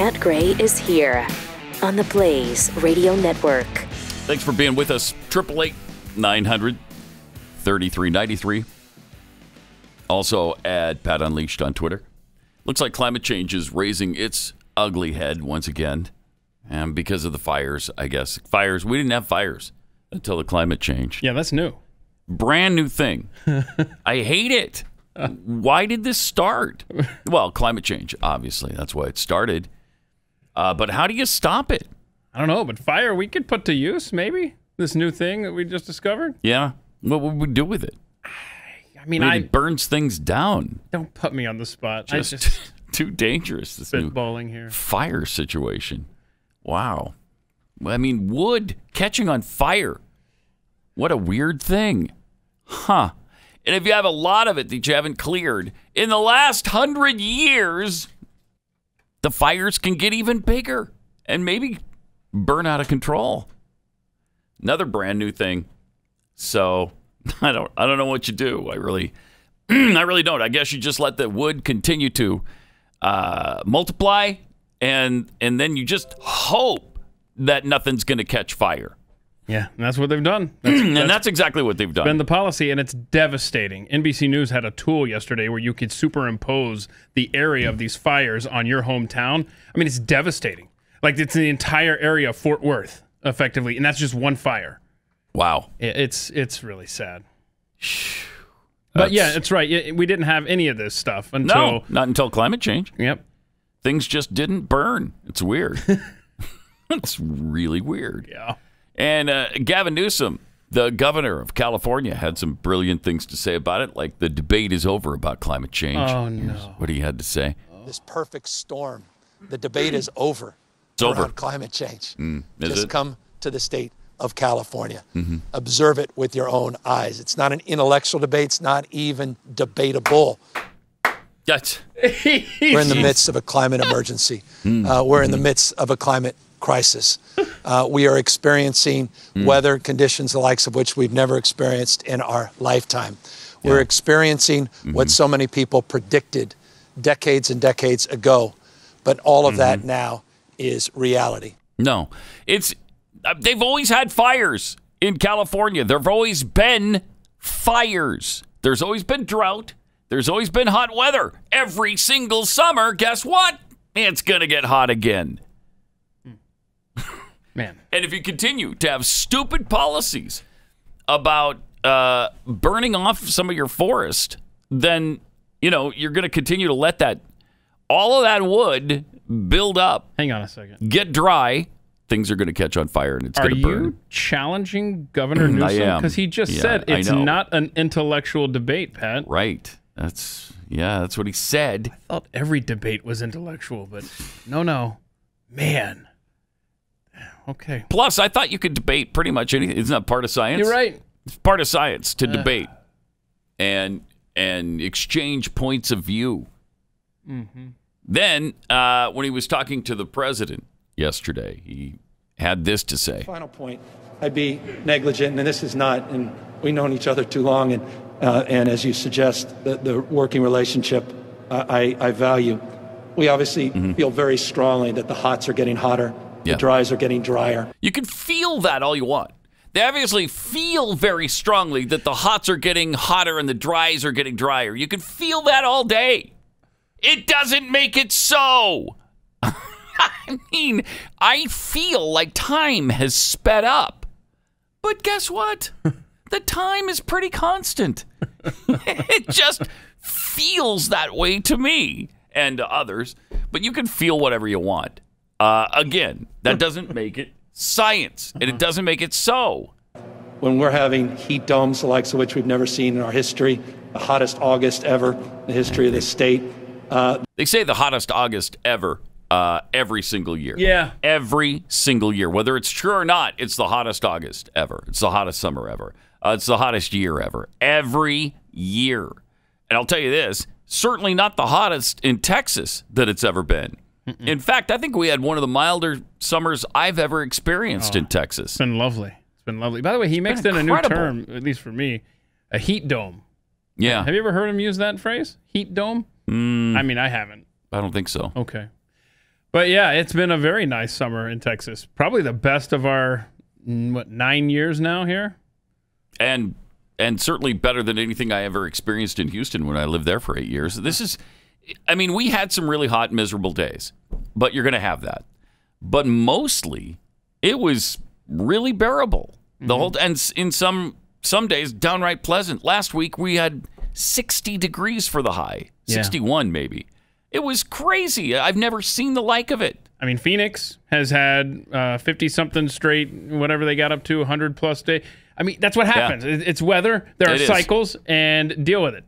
Matt Gray is here on the Blaze Radio Network. Thanks for being with us. 888-900-3393. Also at Pat Unleashed on Twitter. Looks like climate change is raising its ugly head once again. And because of the fires, I guess. Fires. We didn't have fires until the climate change. Yeah, that's new. Brand new thing. I hate it. Why did this start? Well, climate change, obviously. That's why it started. But how do you stop it? I don't know, but fire we could put to use, maybe? This new thing that we just discovered? Yeah. What would we do with it? I mean, it burns things down. Don't put me on the spot. Just too dangerous. This new spitballing here. Fire situation. Wow. I mean, wood catching on fire. What a weird thing. Huh. And if you have a lot of it that you haven't cleared, in the last 100 years, the fires can get even bigger and maybe burn out of control. Another brand new thing. So I don't know what you do. I really don't. I guess you just let the wood continue to multiply, and then you just hope that nothing's going to catch fire. Yeah, and that's what they've done. That's exactly what they've done. Been the policy, and it's devastating. NBC News had a tool yesterday where you could superimpose the area of these fires on your hometown. I mean, it's devastating. Like, it's the entire area of Fort Worth, effectively, and that's just one fire. Wow. It's really sad. But yeah, it's right. We didn't have any of this stuff until... No, not until climate change. Yep. Things just didn't burn. It's weird. It's really weird. Yeah. And Gavin Newsom, the governor of California, had some brilliant things to say about it, like the debate is over about climate change. Oh, no. Here's what he had to say. This perfect storm. The debate is over. It's over. Around climate change. Just come to the state of California. Observe it with your own eyes. It's not an intellectual debate. It's not even debatable. We're in the midst of a climate emergency. We're in the midst of a climate crisis. We are experiencing weather conditions the likes of which we've never experienced in our lifetime. We're experiencing what so many people predicted decades and decades ago, but all of that now is reality. No, they've always had fires in California. There have always been fires. There's always been drought. There's always been hot weather. Every single summer, guess what? It's going to get hot again. Man. And if you continue to have stupid policies about burning off some of your forest, then, you're going to continue to let all of that wood build up. Hang on a second. Get dry. Things are going to catch on fire and it's going to burn. Are you challenging Governor Newsom? I am. Because he just said it's not an intellectual debate, Pat. Right. That's what he said. I thought every debate was intellectual, but no. Man. Okay. Plus, I thought you could debate pretty much anything. Isn't that part of science? You're right. It's part of science to debate and exchange points of view. Then, when he was talking to the president yesterday, he had this to say. Final point, I'd be negligent, and this is not, and we've known each other too long, and as you suggest, the working relationship I value. We obviously feel very strongly that the hots are getting hotter, the dries are getting drier. You can feel that all you want. They obviously feel very strongly that the hots are getting hotter and the dries are getting drier. You can feel that all day. It doesn't make it so. I mean, I feel like time has sped up. But guess what? The time is pretty constant. It just feels that way to me and to others. But you can feel whatever you want. Again, that doesn't make it science, and it doesn't make it so. When we're having heat domes, the likes of which we've never seen in our history, the hottest August ever in the history of the state. They say the hottest August ever every single year. Yeah. Every single year. Whether it's true or not, it's the hottest August ever. It's the hottest summer ever. It's the hottest year ever. Every year. And I'll tell you this, certainly not the hottest in Texas that it's ever been. In fact, I think we had one of the milder summers I've ever experienced in Texas. It's been lovely. It's been lovely. By the way, he mixed in a new term, at least for me, a heat dome. Yeah. Have you ever heard him use that phrase? Heat dome? I mean, I haven't. I don't think so. Okay. But yeah, it's been a very nice summer in Texas. Probably the best of our 9 years now here. And certainly better than anything I ever experienced in Houston when I lived there for 8 years. This is, I mean, we had some really hot, miserable days, but you're going to have that. But mostly, it was really bearable. The whole, and in some days, downright pleasant. Last week, we had 60 degrees for the high, 61 maybe. It was crazy. I've never seen the like of it. I mean, Phoenix has had 50-something straight, whatever they got up to, 100-plus day. I mean, that's what happens. Yeah. It's weather. There are cycles, and deal with it.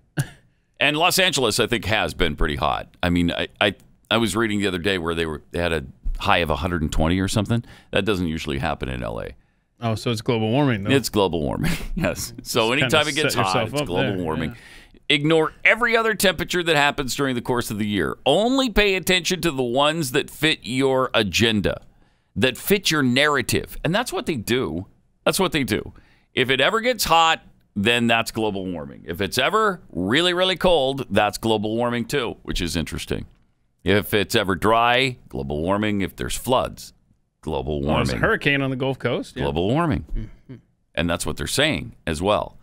And Los Angeles, I think, has been pretty hot. I mean, I was reading the other day where they had a high of 120 or something. That doesn't usually happen in L.A. Oh, so it's global warming, though. It's global warming, yes. So anytime it gets hot, it's global warming. Yeah. Ignore every other temperature that happens during the course of the year. Only pay attention to the ones that fit your agenda, that fit your narrative. And that's what they do. That's what they do. If it ever gets hot, then that's global warming. If it's ever really, really cold, that's global warming too, which is interesting. If it's ever dry, global warming. If there's floods, global warming. There's a hurricane on the Gulf Coast. Yeah. Global warming. Mm-hmm. And that's what they're saying as well.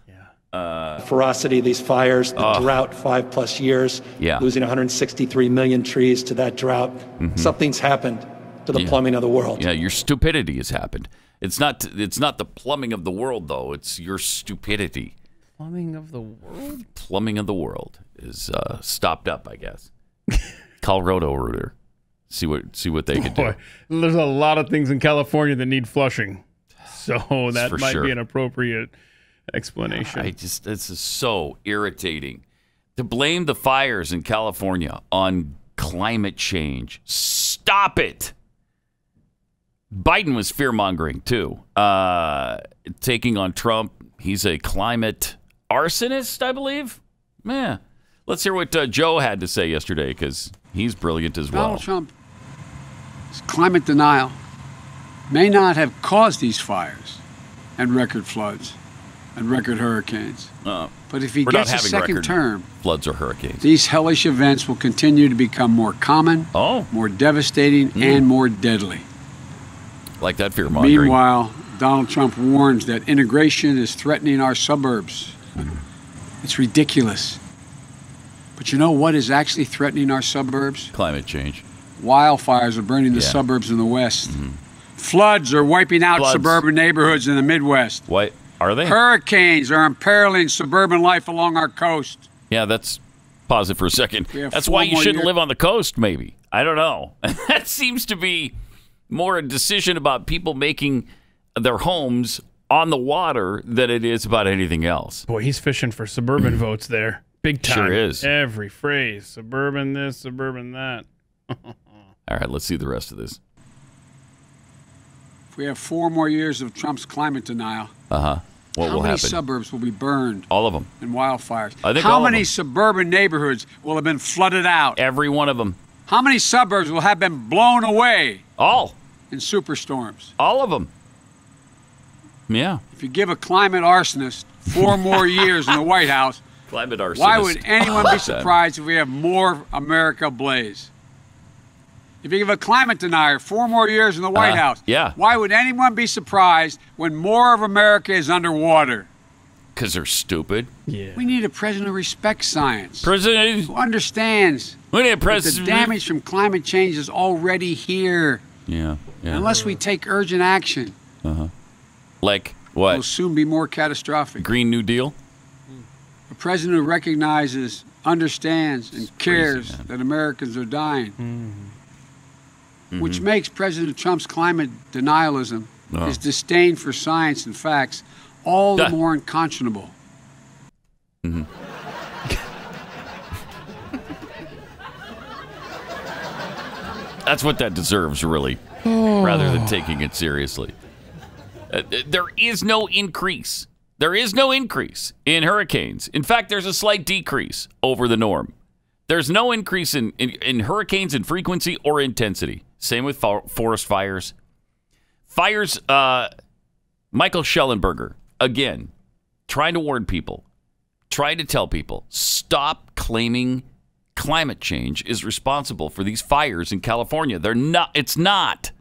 Ferocity of these fires, the drought, 5+ years, losing 163 million trees to that drought. Mm-hmm. Something's happened to the plumbing of the world. Yeah, your stupidity has happened. It's not the plumbing of the world, though. It's your stupidity. Plumbing of the world? Plumbing of the world is stopped up, I guess. Call Roto-Rooter. See what they can do. There's a lot of things in California that need flushing. So that might be an appropriate explanation. This is so irritating. To blame the fires in California on climate change. Stop it. Biden was fear-mongering, too. Taking on Trump. He's a climate arsonist, I believe. Yeah. Let's hear what Joe had to say yesterday, because he's brilliant as well. Donald Trump's climate denial may not have caused these fires and record floods and record hurricanes. But if he gets a second term, floods or hurricanes, these hellish events will continue to become more common, more devastating, and more deadly. Like that fear-mongering. Meanwhile, Donald Trump warns that integration is threatening our suburbs. It's ridiculous. But you know what is actually threatening our suburbs? Climate change. Wildfires are burning the suburbs in the West. Mm-hmm. Floods are wiping out suburban neighborhoods in the Midwest. What are they? Hurricanes are imperiling suburban life along our coast. Yeah, pause it for a second. That's why you shouldn't live on the coast, maybe. I don't know. That seems to be more a decision about people making their homes on the water than it is about anything else. Boy, he's fishing for suburban votes there. Big time. Sure is. Every phrase. Suburban this, suburban that. All right, let's see the rest of this. If we have 4 more years of Trump's climate denial, what will happen? How many suburbs will be burned? All of them. In wildfires. I think How many suburban neighborhoods will have been flooded out? Every one of them. How many suburbs will have been blown away? All. In superstorms? All of them. Yeah. If you give a climate arsonist 4 more years in the White House, climate arsonist. Why would anyone be surprised if we have more America ablaze? If you give a climate denier 4 more years in the White House, why would anyone be surprised when more of America is underwater? Because they're stupid. Yeah. We need a president who respects science. President who understands that the damage from climate change is already here. Yeah. Unless we take urgent action. Like what? It will soon be more catastrophic. Green New Deal? A president who recognizes, understands, and cares that Americans are dying. Mm-hmm. Which makes President Trump's climate denialism, his disdain for science and facts, all the more unconscionable. Mm-hmm. That's what that deserves, really, rather than taking it seriously. There is no increase. There is no increase in hurricanes. In fact, there's a slight decrease over the norm. There's no increase in hurricanes in frequency or intensity. Same with forest fires. Fires, Michael Schellenberger, again, trying to warn people, trying to tell people, stop claiming climate change is responsible for these fires in California. They're not. It's not.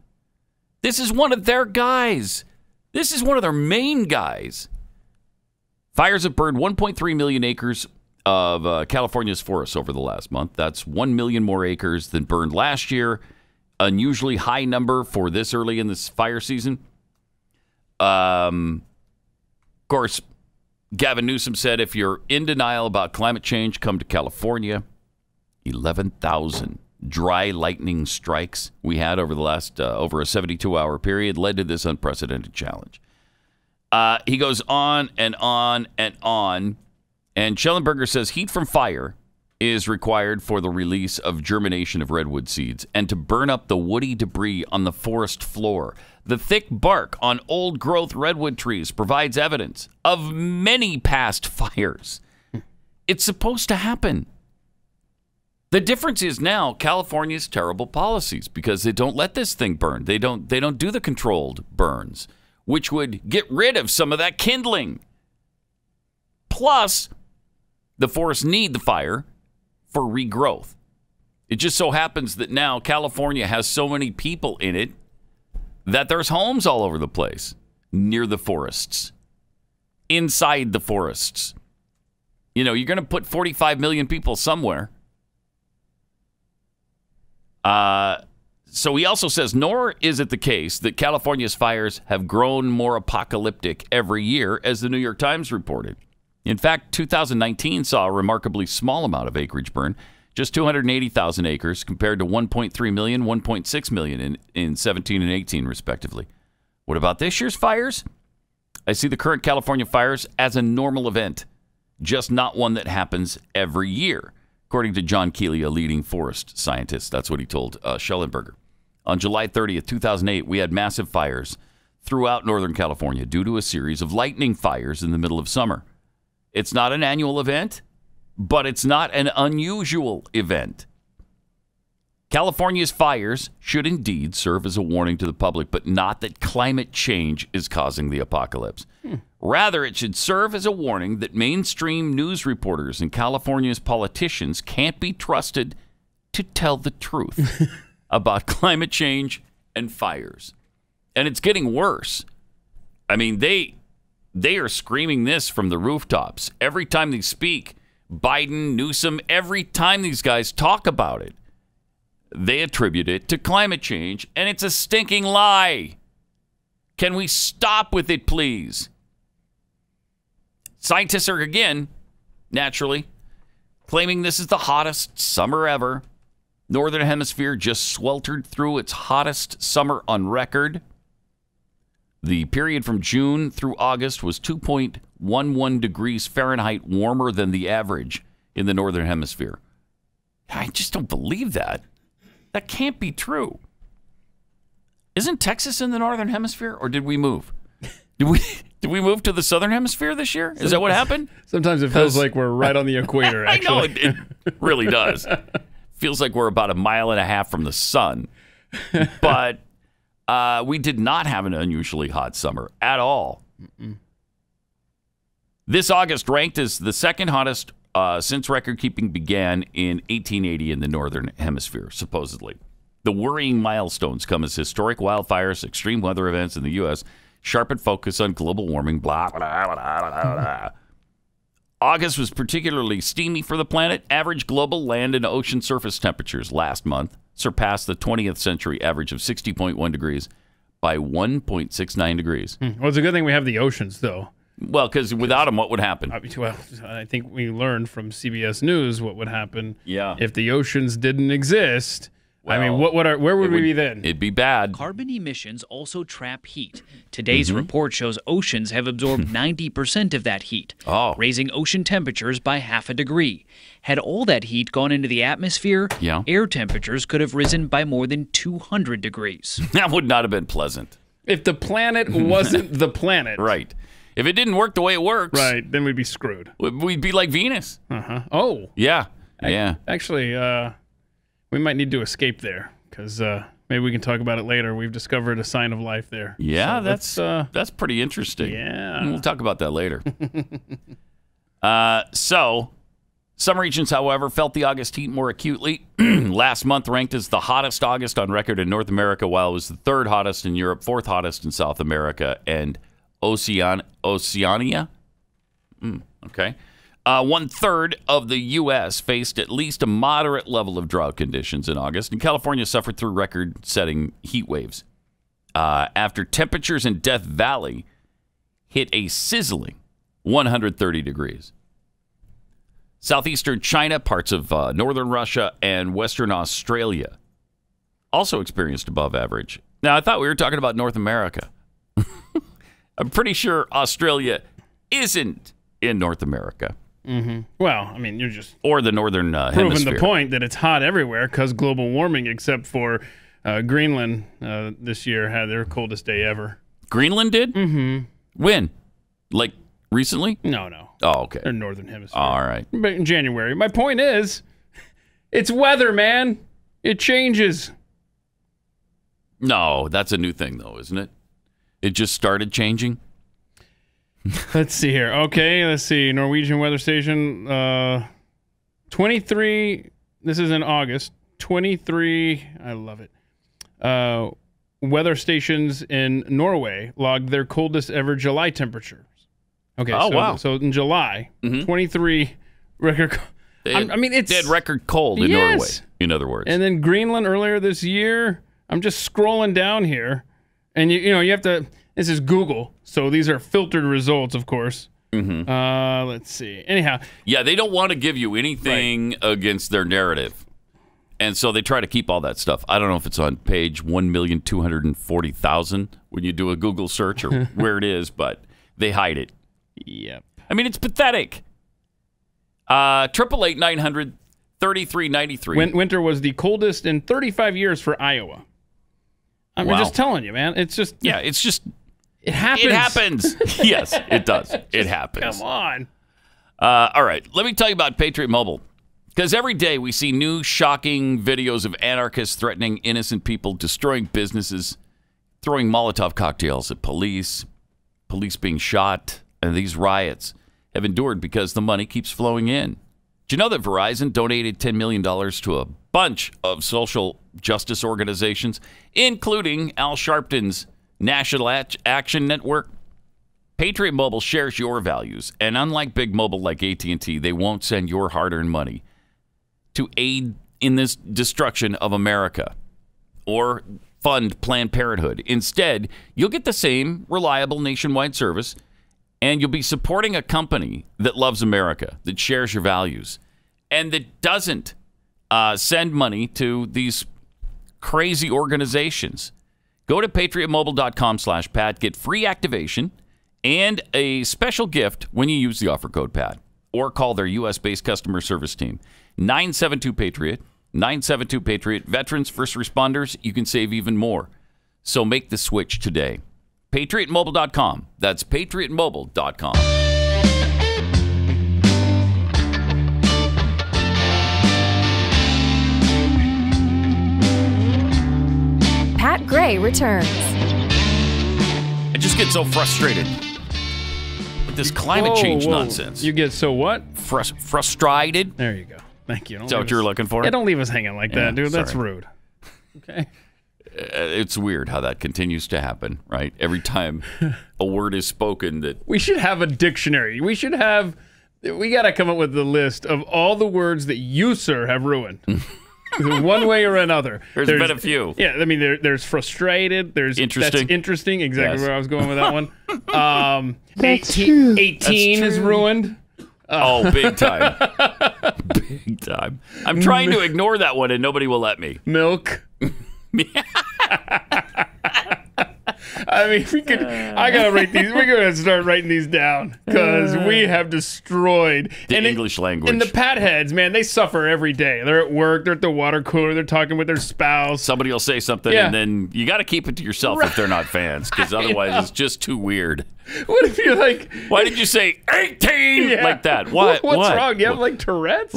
This is one of their guys. This is one of their main guys. Fires have burned 1.3 million acres of California's forests over the last month. That's 1 million more acres than burned last year. Unusually high number for this early in this fire season. Of course, Gavin Newsom said if you're in denial about climate change, come to California. 11,000 dry lightning strikes we had over the last over a 72-hour period led to this unprecedented challenge. He goes on and on and on. And Schellenberger says heat from fire is required for the release of germination of redwood seeds and to burn up the woody debris on the forest floor. The thick bark on old-growth redwood trees provides evidence of many past fires. It's supposed to happen. The difference is now California's terrible policies because they don't let this thing burn. They don't do the controlled burns, which would get rid of some of that kindling. Plus, the forests need the fire for regrowth. It just so happens that now California has so many people in it that there's homes all over the place near the forests, inside the forests. You know, you're going to put 45 million people somewhere. So he also says, nor is it the case that California's fires have grown more apocalyptic every year, as the New York Times reported. In fact, 2019 saw a remarkably small amount of acreage burn, just 280,000 acres compared to 1.3 million, 1.6 million in 17 and 18, respectively. What about this year's fires? I see the current California fires as a normal event, just not one that happens every year, according to John Keeley, a leading forest scientist. That's what he told Schellenberger. On July 30th, 2008, we had massive fires throughout Northern California due to a series of lightning fires in the middle of summer. It's not an annual event, but it's not an unusual event. California's fires should indeed serve as a warning to the public, but not that climate change is causing the apocalypse. Rather, it should serve as a warning that mainstream news reporters and California's politicians can't be trusted to tell the truth about climate change and fires. And it's getting worse. I mean, they are screaming this from the rooftops. Every time they speak, Biden, Newsom, every time these guys talk about it, they attribute it to climate change, and it's a stinking lie. Can we stop with it, please? Scientists are, again, naturally, claiming this is the hottest summer ever. Northern Hemisphere just sweltered through its hottest summer on record. The period from June through August was 2.11 degrees Fahrenheit warmer than the average in the Northern Hemisphere. I just don't believe that. That can't be true. Isn't Texas in the Northern Hemisphere, or did we move? Did we move to the Southern Hemisphere this year? Is that what happened? Sometimes it feels like we're right on the equator, actually. I know, it really does. Feels like we're about 1.5 miles from the sun. But we did not have an unusually hot summer at all. This August ranked as the second hottest since record-keeping began in 1880 in the Northern Hemisphere, supposedly. The worrying milestones come as historic wildfires, extreme weather events in the U.S., sharpen focus on global warming, blah, blah, blah, blah, blah, blah. August was particularly steamy for the planet. Average global land and ocean surface temperatures last month surpassed the 20th century average of 60.1 degrees by 1.69 degrees. Well, it's a good thing we have the oceans, though. Well, because without them, what would happen? Well, I think we learned from CBS News what would happen if the oceans didn't exist. Well, I mean, where would we be then? It'd be bad. Carbon emissions also trap heat. Today's report shows oceans have absorbed 90% of that heat, raising ocean temperatures by 0.5 degree. Had all that heat gone into the atmosphere, air temperatures could have risen by more than 200 degrees. That would not have been pleasant. If the planet wasn't the planet. Right. If it didn't work the way it works. Right, then we'd be screwed. We'd be like Venus. Oh. Yeah. Actually, we might need to escape there because maybe we can talk about it later. We've discovered a sign of life there. Yeah, so that's pretty interesting. Yeah. We'll talk about that later. So Some regions, however, felt the August heat more acutely. Last month ranked as the hottest August on record in North America, while it was the third hottest in Europe, fourth hottest in South America, and Oceania. Okay. 1/3 of the U.S. faced at least a moderate level of drought conditions in August, and California suffered through record-setting heat waves after temperatures in Death Valley hit a sizzling 130 degrees. Southeastern China, parts of northern Russia, and western Australia also experienced above average. Now, I thought we were talking about North America. I'm pretty sure Australia isn't in North America. Mm-hmm. Well, I mean, you're just... Or the northern proving hemisphere. the point that it's hot everywhere because global warming, except for Greenland this year had their coldest day ever. Greenland did? Mm-hmm. When? Like recently? No. Oh, okay. They're northern hemisphere. All right. But in January. My point is, it's weather, man. It changes. No, that's a new thing, though, isn't it? It just started changing? Let's see here. Okay, let's see. Norwegian weather station. 23. This is in August. 23. I love it. Weather stations in Norway logged their coldest ever July temperatures. Okay. Oh, wow. So in July, 23 record. They had record cold in Norway, in other words. And then Greenland earlier this year. I'm just scrolling down here, and you have to. This is Google, so these are filtered results, of course. Mm-hmm. Let's see. Anyhow. Yeah, they don't want to give you anything against their narrative. And so they try to keep all that stuff. I don't know if it's on page 1,240,000 when you do a Google search or where it is, but they hide it. Yep. I mean, it's pathetic. 888-900-3393. Winter was the coldest in 35 years for Iowa. I'm just telling you, man. It's just... Yeah, it's just... It happens. It happens. Yes, it does. It happens. Come on. All right. Let me tell you about Patriot Mobile. Because every day we see new shocking videos of anarchists threatening innocent people, destroying businesses, throwing Molotov cocktails at police being shot, and these riots have endured because the money keeps flowing in. Do you know that Verizon donated $10 million to a bunch of social justice organizations, including Al Sharpton's National Action Network? Patriot Mobile shares your values, and unlike big mobile like AT&T, they won't send your hard-earned money to aid in this destruction of America or fund Planned Parenthood. Instead, you'll get the same reliable nationwide service, and you'll be supporting a company that loves America, that shares your values, and that doesn't send money to these crazy organizations. Go to patriotmobile.com/Pat, get free activation and a special gift when you use the offer code PAT, or call their U.S.-based customer service team, 972-PATRIOT, 972-PATRIOT. Veterans, first responders, you can save even more. So make the switch today. PatriotMobile.com. That's PatriotMobile.com. Pat Gray returns. I just get so frustrated with this climate change nonsense. You get so what? Frustrated. There you go. Thank you. Is that what you're looking for? Yeah, don't leave us hanging like that, dude. Sorry. That's rude. Okay. It's weird how that continues to happen, right? Every time a word is spoken that... We should have a dictionary. We got to come up with the list of all the words that you, sir, have ruined. One way or another. There's been a few. Yeah, I mean, there's frustrated. There's interesting. That's interesting. Exactly where I was going with that one. That's true. 18 is ruined. Oh, big time. Big time. I'm trying to ignore that one and nobody will let me. Milk. I mean, I gotta write these. We're gonna start writing these down because we have destroyed the English language. And the pat heads, man, they suffer every day. They're at work. They're at the water cooler. They're talking with their spouse. Somebody will say something, and then you got to keep it to yourself if they're not fans, because otherwise it's just too weird. What if you're like, why did you say 18 like that? What's wrong? Do you have like Tourette's?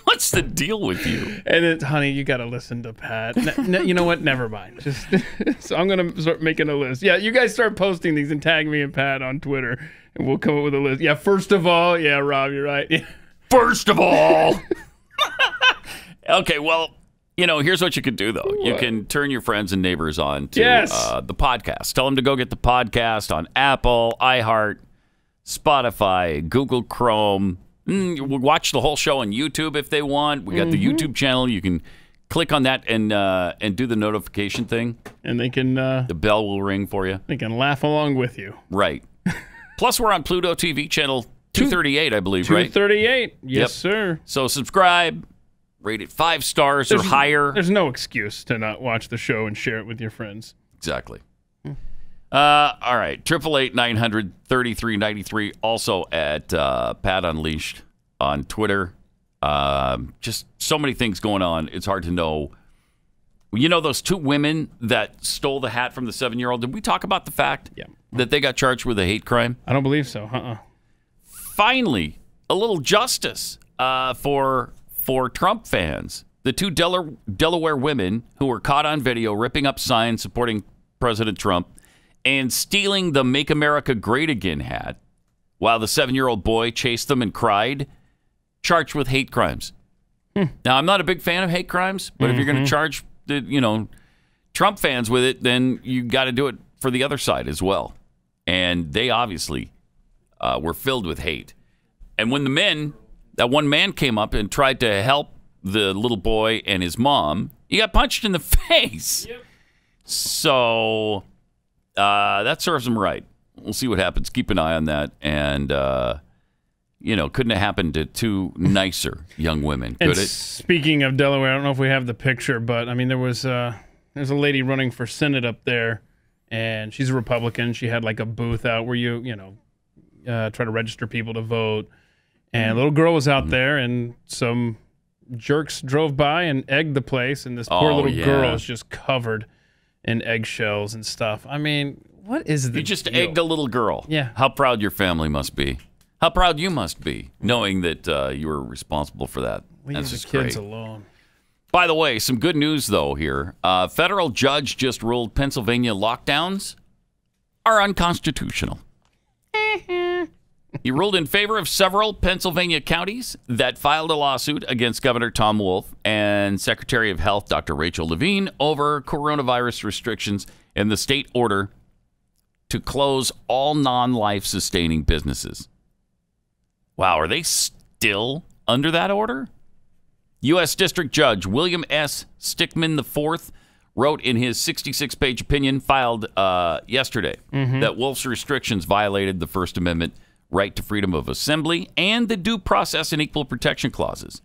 What's the deal with you? And it's, honey, you got to listen to Pat. You know what? Never mind. So I'm going to start making a list. Yeah, you guys start posting these and tag me and Pat on Twitter, and we'll come up with a list. Yeah, first of all, yeah, Rob, you're right. Yeah. First of all. Okay, well, here's what you can do, though. You can turn your friends and neighbors on to the podcast. Tell them to go get the podcast on Apple, iHeart, Spotify, Google Chrome. Watch the whole show on YouTube if they want. We got the YouTube channel. You can click on that and do the notification thing. And they can... the bell will ring for you. They can laugh along with you. Right. Plus, we're on Pluto TV channel 238, I believe, right? 238. Yes, sir. So subscribe. Rate it 5 stars or higher. There's no excuse to not watch the show and share it with your friends. Exactly. All right. 888-900-3393. Also at Pat Unleashed on Twitter. Just so many things going on. It's hard to know. Those 2 women that stole the hat from the 7-year-old? Did we talk about the fact that they got charged with a hate crime? I don't believe so. Finally, a little justice for Trump fans. The 2 Delaware women who were caught on video ripping up signs supporting President Trump and stealing the Make America Great Again hat while the 7-year-old boy chased them and cried, charged with hate crimes. Now, I'm not a big fan of hate crimes, but if you're going to charge Trump fans with it, then you got to do it for the other side as well. And they obviously were filled with hate. And when that one man came up and tried to help the little boy and his mom, he got punched in the face. Yep. So that serves him right. We'll see what happens. Keep an eye on that. And, couldn't have happened to 2 nicer young women, could it? Speaking of Delaware, I don't know if we have the picture, but, there's a lady running for Senate up there, and she's a Republican. She had, like, a booth out where you try to register people to vote. And a little girl was out there, and some jerks drove by and egged the place, and this poor little girl is just covered in eggshells and stuff. What is the You just deal? egged a little girl. Yeah. How proud your family must be. How proud you must be, knowing that you were responsible for that. Leave the kids alone. By the way, some good news, though, here. Federal judge just ruled Pennsylvania lockdowns are unconstitutional. He ruled in favor of several Pennsylvania counties that filed a lawsuit against Governor Tom Wolf and Secretary of Health Dr. Rachel Levine over coronavirus restrictions and the state order to close all non-life sustaining businesses. Wow, are they still under that order? U.S. District Judge William S. Stickman IV wrote in his 66-page opinion filed yesterday that Wolf's restrictions violated the First Amendment right to freedom of assembly and the due process and equal protection clauses.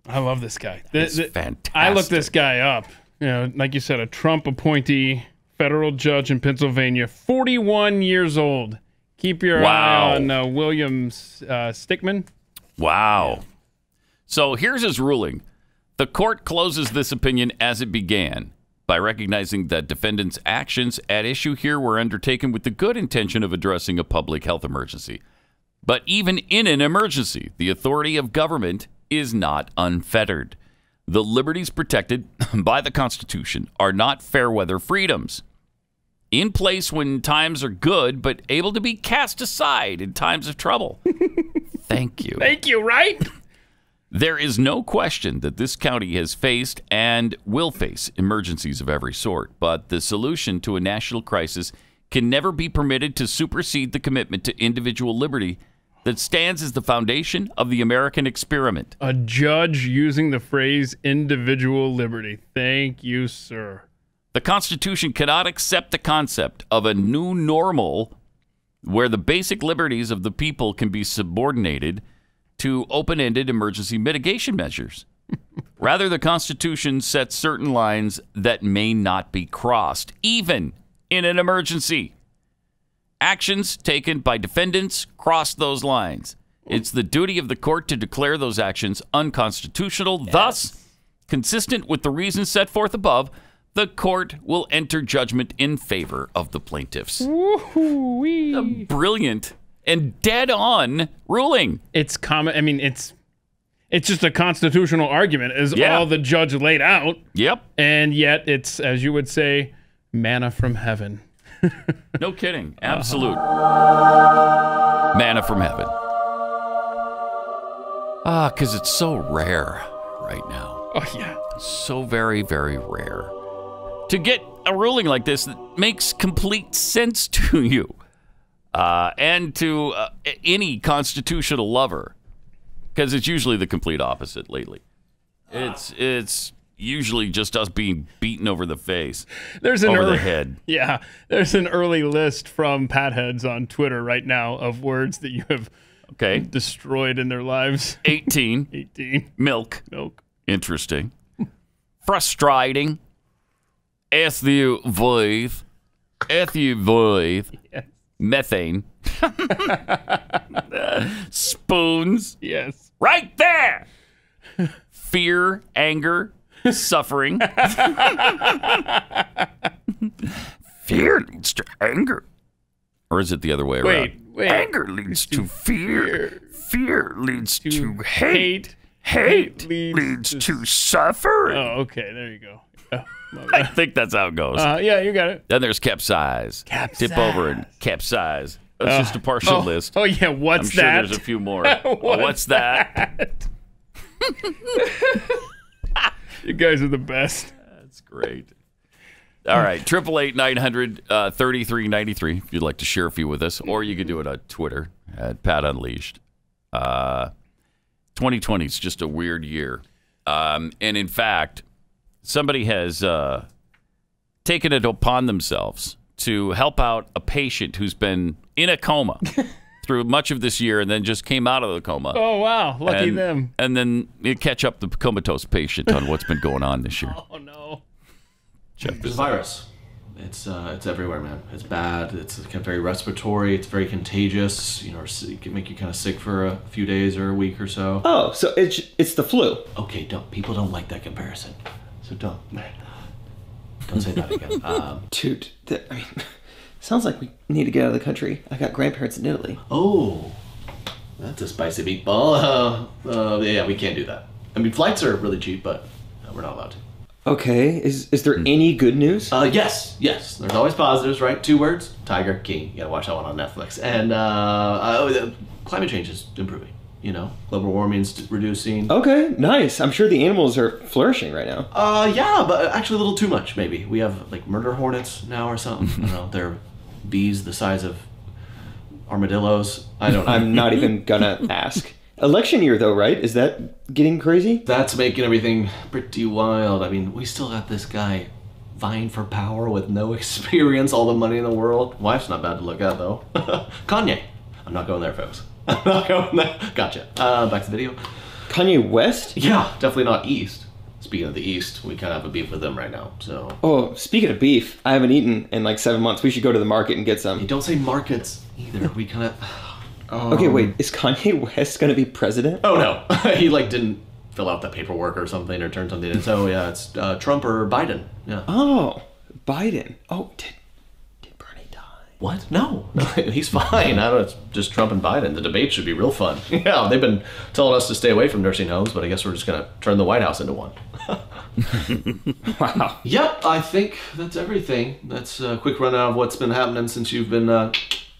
I love this guy. It's fantastic. I looked this guy up. Like you said, a Trump appointee, federal judge in Pennsylvania, 41 years old. Keep your eye on William Stickman. Wow. So here's his ruling. The court closes this opinion as it began by recognizing that defendants' actions at issue here were undertaken with the good intention of addressing a public health emergency. But even in an emergency, the authority of government is not unfettered. The liberties protected by the Constitution are not fair weather freedoms. In place when times are good, but able to be cast aside in times of trouble. Thank you. Thank you, right? There is no question that this county has faced and will face emergencies of every sort, but the solution to a national crisis can never be permitted to supersede the commitment to individual liberty that stands as the foundation of the American experiment. A judge using the phrase individual liberty. Thank you, sir. The Constitution cannot accept the concept of a new normal where the basic liberties of the people can be subordinated to open-ended emergency mitigation measures. Rather, the Constitution sets certain lines that may not be crossed, even in an emergency. Actions taken by defendants cross those lines. It's the duty of the court to declare those actions unconstitutional. Yes. Thus, consistent with the reasons set forth above, the court will enter judgment in favor of the plaintiffs. Woo-hoo-wee. A brilliant and dead-on ruling. It's common. I mean, it's just a constitutional argument, is all the judge laid out. Yep. And yet it's, as you would say, manna from heaven. No kidding. Absolute manna from heaven. Because it's so rare right now. Oh, yeah. So very, very rare. To get a ruling like this that makes complete sense to you and to any constitutional lover. Because it's usually the complete opposite lately. It's usually just us being beaten over the face. There's an over the head. Yeah. There's an early list from Patheads on Twitter right now of words that you have destroyed in their lives. 18. 18. Milk. Milk. Interesting. Frustrating. Void. Yes. Methane. Spoons. Yes. Right there. Fear, anger, suffering. Fear leads to anger. Or is it the other way around? Wait. Anger leads to fear. Fear leads to hate. Hate leads to suffering. Oh, okay. There you go. I think that's how it goes. Yeah, you got it. Then there's capsize. Tip over and capsize. That's just a partial list. Oh, yeah. What's that? I'm sure there's a few more. What's that? You guys are the best. That's great. All right. 888-900-3393 if you'd like to share a few with us. Or you could do it on Twitter at Pat Unleashed. 2020 is just a weird year. And in fact, somebody has taken it upon themselves to help out a patient who's been in a coma through much of this year and then just came out of the coma. Oh, wow. Lucky them. And then you catch up the comatose patient on what's been going on this year. Oh, no. Check this virus. It's everywhere, man. It's bad. It's very respiratory. It's very contagious. You know, it can make you kind of sick for a few days or a week or so. Oh, so it's the flu. Okay, people don't like that comparison. So don't say that again. Dude, sounds like we need to get out of the country. I got grandparents in Italy. Oh, that's a spicy meatball. Yeah, we can't do that. I mean, flights are really cheap, but we're not allowed to. Okay, is there any good news? Yes. There's always positives, right? 2 words: Tiger King. You gotta watch that one on Netflix. And climate change is improving. You know, global warming's reducing. Okay, nice. I'm sure the animals are flourishing right now. Yeah, but actually a little too much, maybe. We have, like, murder hornets now or something. I don't know. They're bees the size of armadillos. I don't know. I'm not even gonna ask. Election year, though, right? Is that getting crazy? That's making everything pretty wild. I mean, we still got this guy vying for power with no experience, all the money in the world. Wife's not bad to look at, though. Kanye. I'm not going there, folks. I'm not going there. Gotcha. Back to the video. Kanye West? Yeah, definitely not East. Speaking of the East, we kind of have a beef with them right now, so... Oh, speaking of beef, I haven't eaten in like 7 months. We should go to the market and get some. Hey, don't say markets either. We kind of... Okay, wait. Is Kanye West going to be president? Oh, no. He, didn't fill out the paperwork or something or turn something in. So, yeah, it's Trump or Biden. Yeah. Oh, Biden. Oh, did Bernie die? What? No, he's fine. I don't know. It's just Trump and Biden. The debate should be real fun. Yeah, they've been telling us to stay away from nursing homes, but I guess we're just going to turn the White House into one. Wow. Yep, I think that's everything. That's a quick rundown of what's been happening since you've been...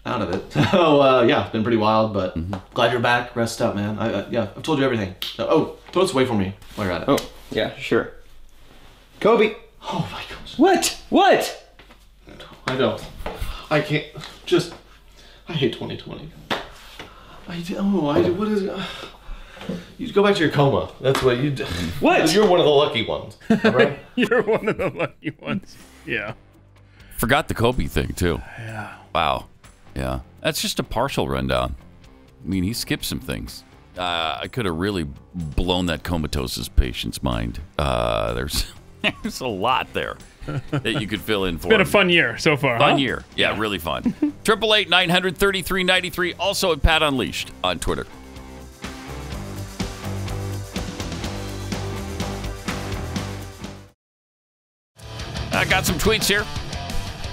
out of it. So, yeah, it's been pretty wild, but glad you're back. Rest up, man. I've told you everything. Throw this away for me while you're at it. Oh, yeah, sure. Kobe. Oh, my gosh. What? I don't. I can't. I hate 2020. What is... You go back to your coma. That's what you do. What? You're one of the lucky ones. Right? You're one of the lucky ones. Yeah. Forgot the Kobe thing, too. Yeah. Wow. Yeah, that's just a partial rundown. I mean, he skipped some things. I could have really blown that comatose patient's mind. There's a lot there that you could fill in for. It's been a fun year so far. Fun year. Yeah, really fun. 888-900-3393. Also at Pat Unleashed on Twitter. I got some tweets here.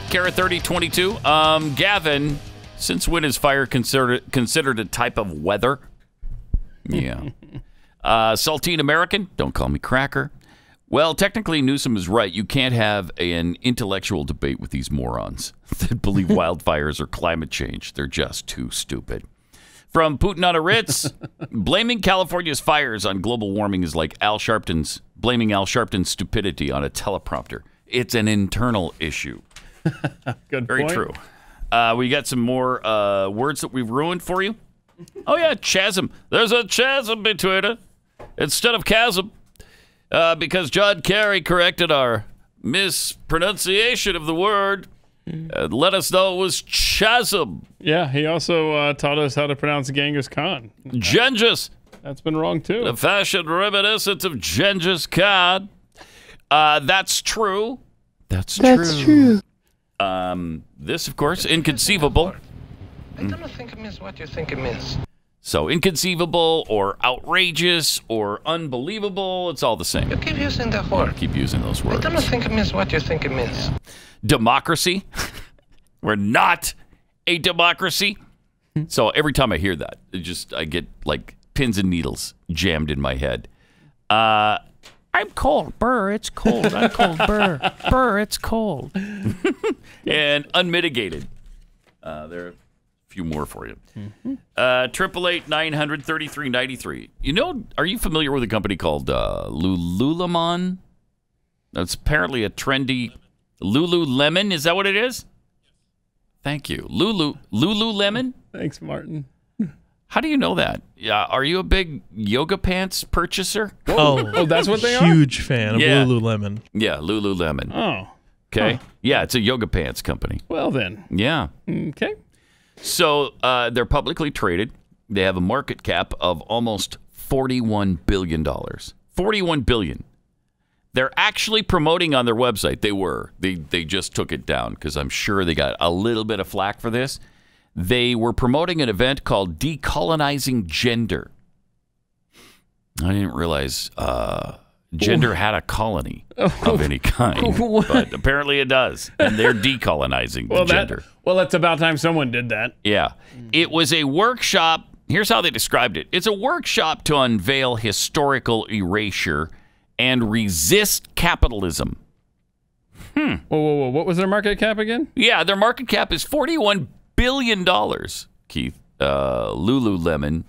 Kara3022. Gavin, since when is fire considered a type of weather? Yeah. Saltine American, don't call me cracker. Well, technically, Newsom is right. You can't have an intellectual debate with these morons that believe wildfires are climate change. They're just too stupid. from Putin on a Ritz. Blaming California's fires on global warming is like blaming Al Sharpton's stupidity on a teleprompter. It's an internal issue. Good Very point. true. We got some more words that we've ruined for you. Oh, yeah, chasm. There's a chasm between it instead of chasm because John Kerry corrected our mispronunciation of the word. Let us know it was chasm. Yeah, he also taught us how to pronounce Genghis Khan. Genghis. That's been wrong, too. The fashion reminiscent of Genghis Khan. That's true. That's true. This, of course, inconceivable. I don't think it means what you think it means. So inconceivable or outrageous or unbelievable, it's all the same. You keep using that word. Keep using those words. I don't think it means what you think it means. Democracy. We're not a democracy. So every time I hear that, I get like pins and needles jammed in my head. I'm cold. Burr, it's cold. I'm cold. Burr. Burr, it's cold. And unmitigated. There are a few more for you. 888-900-3393. You know, are you familiar with a company called Lululemon? That's apparently a trendy Lululemon. Is that what it is? Thank you. Lululemon? Thanks, Martin. How do you know that? Are you a big yoga pants purchaser? Oh, that's what they are? Huge fan of Lululemon. Yeah, Lululemon. Oh. Okay. Huh. Yeah, it's a yoga pants company. Well, then. Yeah. Okay. So they're publicly traded. They have a market cap of almost $41 billion. $41 billion. They're actually promoting on their website. They just took it down because I'm sure they got a little bit of flack for this. They were promoting an event called Decolonizing Gender. I didn't realize gender had a colony of any kind, but apparently it does, and they're decolonizing gender. It's about time someone did that. Yeah. It was a workshop. Here's how they described it. It's a workshop to unveil historical erasure and resist capitalism. Whoa. What was their market cap again? Yeah, their market cap is $41 billion, Keith. Lululemon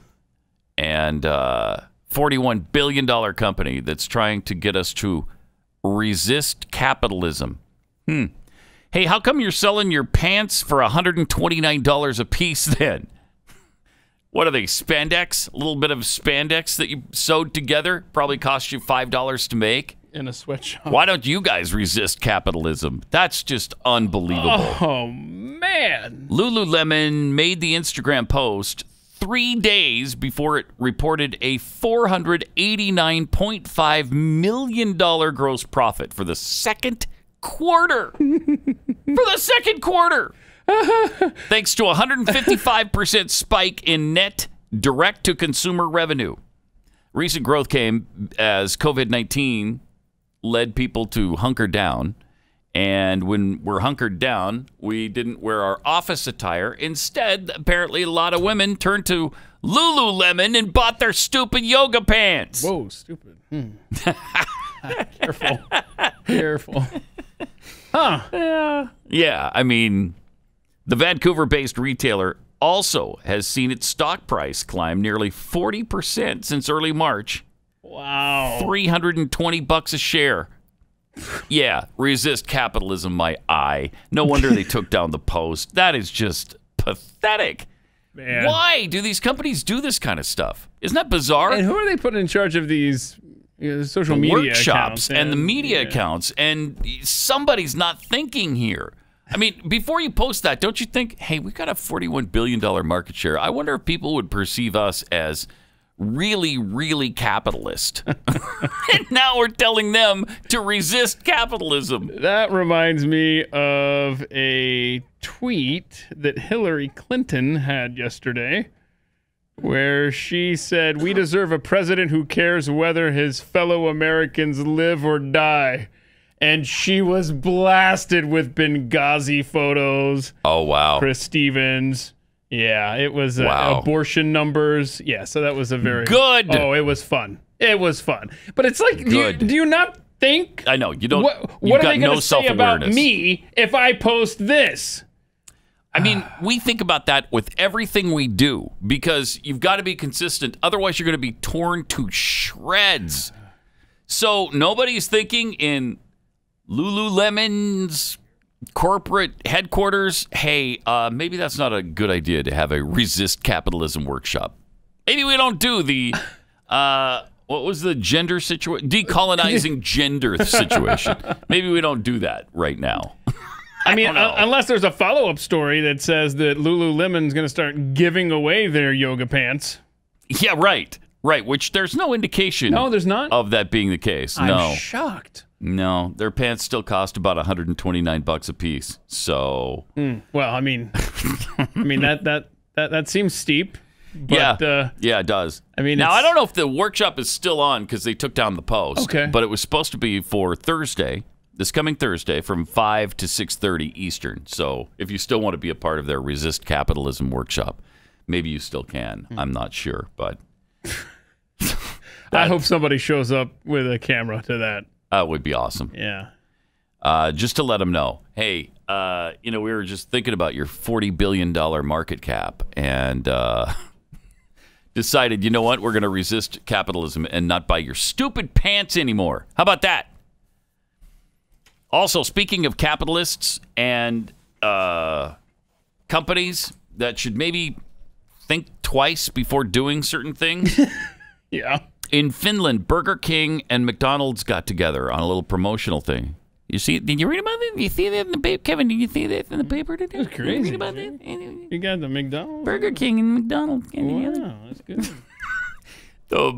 and $41 billion company that's trying to get us to resist capitalism. Hey, how come you're selling your pants for $129 a piece then? What are they, spandex? A little bit of spandex that you sewed together? Probably cost you $5 to make? In a sweatshop. Why don't you guys resist capitalism? That's just unbelievable. Oh, man. Lululemon made the Instagram post 3 days before it reported a $489.5 million gross profit for the second quarter. Thanks to a 155% spike in net direct-to-consumer revenue. Recent growth came as COVID-19 led people to hunker down. And when we're hunkered down, we didn't wear our office attire. Instead, apparently a lot of women turned to Lululemon and bought their stupid yoga pants. Whoa, stupid. Careful. Huh. Yeah, I mean, the Vancouver-based retailer also has seen its stock price climb nearly 40% since early March. Wow. $320 a share. Yeah, resist capitalism, my eye. No wonder they took down the post. That is just pathetic. Man. Why do these companies do this kind of stuff? Isn't that bizarre? And who are they putting in charge of these social media workshops accounts and the media accounts? And somebody's not thinking here. I mean, before you post that, don't you think, hey, we've got a $41 billion market share. I wonder if people would perceive us as really, really capitalist. And now we're telling them to resist capitalism. That reminds me of a tweet that Hilary Clinton had yesterday where she said, "We deserve a president who cares whether his fellow Americans live or die." And she was blasted with Benghazi photos. Oh, wow. Chris Stevens. Yeah, it was abortion numbers. Yeah, so that was a very... Good. Oh, it was fun. It was fun. But it's like, do you not think... I know, you don't... What are they going to say about me if I post this? I mean, we think about that with everything we do because you've got to be consistent. Otherwise, you're going to be torn to shreds. So nobody's thinking in Lululemon's corporate headquarters, hey, maybe that's not a good idea to have a resist capitalism workshop. Maybe we don't do the, what was the gender situation? Decolonizing gender situation. Maybe we don't do that right now. I mean, unless there's a follow-up story that says that Lululemon's going to start giving away their yoga pants. Yeah, right. Right, which there's no indication No, there's not? of that being the case. I'm No. shocked. No, their pants still cost about $129 a piece. So, Well, I mean, that seems steep. But, yeah, it does. I mean, now I don't know if the workshop is still on because they took down the post. Okay. But it was supposed to be for Thursday, this coming Thursday, from 5 to 6:30 Eastern. So if you still want to be a part of their Resist Capitalism workshop, maybe you still can. I'm not sure, but I hope somebody shows up with a camera to that. That would be awesome. Yeah. Just to let them know, hey, we were just thinking about your $40 billion market cap and decided, you know what, we're going to resist capitalism and not buy your stupid pants anymore. How about that? Also, speaking of capitalists and companies that should maybe think twice before doing certain things. Yeah. In Finland, Burger King and McDonald's got together on a little promotional thing. You see? Did you read about it? You see that in the paper, Kevin? Did you see that in the paper today? That's crazy. You read about that? You got the McDonald's? Burger King and McDonald's. Wow, that's good. So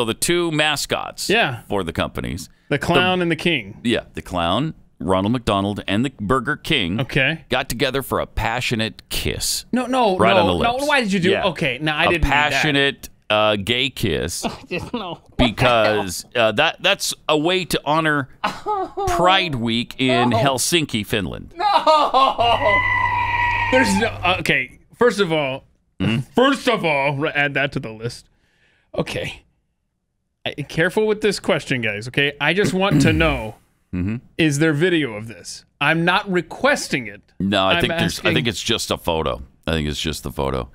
the two mascots for the companies. The clown and the king. Yeah, the clown, Ronald McDonald, and the Burger King got together for a passionate kiss. No, right on the lips. no. Why did you do? Yeah. Okay, no, I didn't. A passionate gay kiss. No. Because that's a way to honor Pride Week in Helsinki, Finland. No. There's no. Okay. First of all, add that to the list. Okay. Careful with this question, guys. Okay. I just want to know: is there video of this? I'm not requesting it. No, I think it's just a photo. I think it's just the photo.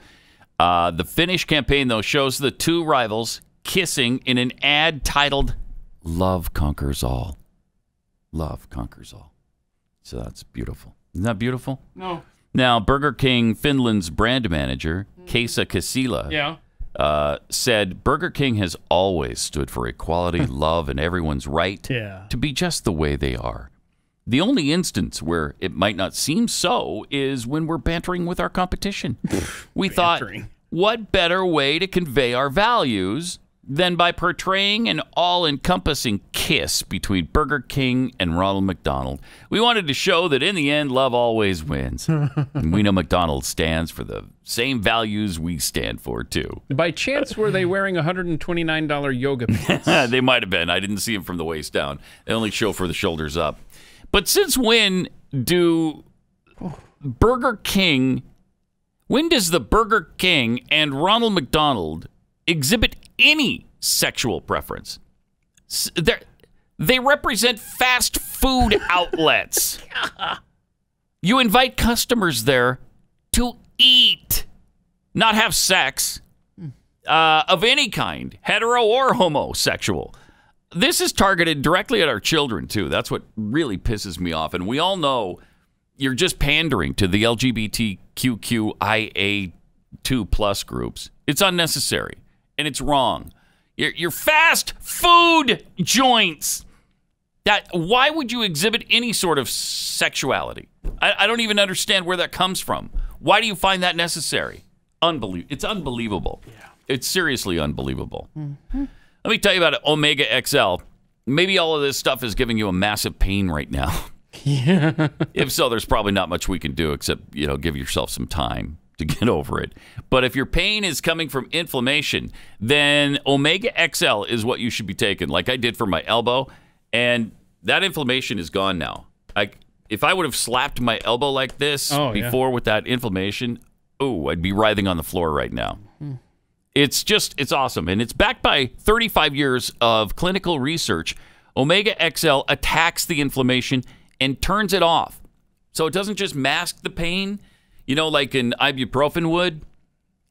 The Finnish campaign, though, shows the two rivals kissing in an ad titled "Love Conquers All." Love conquers all. So that's beautiful. Isn't that beautiful? No. Now, Burger King Finland's brand manager, Kaisa Kasila, said Burger King has always stood for equality, love, and everyone's right to be just the way they are. The only instance where it might not seem so is when we're bantering with our competition. We thought, what better way to convey our values than by portraying an all-encompassing kiss between Burger King and Ronald McDonald? We wanted to show that in the end, love always wins. And we know McDonald's stands for the same values we stand for, too. By chance, were they wearing $129 yoga pants? They might have been. I didn't see them from the waist down. They only show for the shoulders up. But since when does the Burger King and Ronald McDonald exhibit any sexual preference? They represent fast food outlets. You invite customers there to eat, not have sex of any kind, hetero or homosexual. This is targeted directly at our children, too. That's what really pisses me off. And we all know you're just pandering to the LGBTQIA2 plus groups. It's unnecessary, and it's wrong. Your fast food joints. Why would you exhibit any sort of sexuality? I don't even understand where that comes from. Why do you find that necessary? It's unbelievable. Yeah. It's seriously unbelievable. Mm-hmm. Let me tell you about Omega XL. Maybe all of this stuff is giving you a massive pain right now. Yeah. If so, there's probably not much we can do except, give yourself some time to get over it. But if your pain is coming from inflammation, then Omega XL is what you should be taking, like I did for my elbow. And that inflammation is gone now. If I would have slapped my elbow like this before with that inflammation, I'd be writhing on the floor right now. It's awesome. And it's backed by 35 years of clinical research. Omega XL attacks the inflammation and turns it off. So it doesn't just mask the pain, like an ibuprofen would.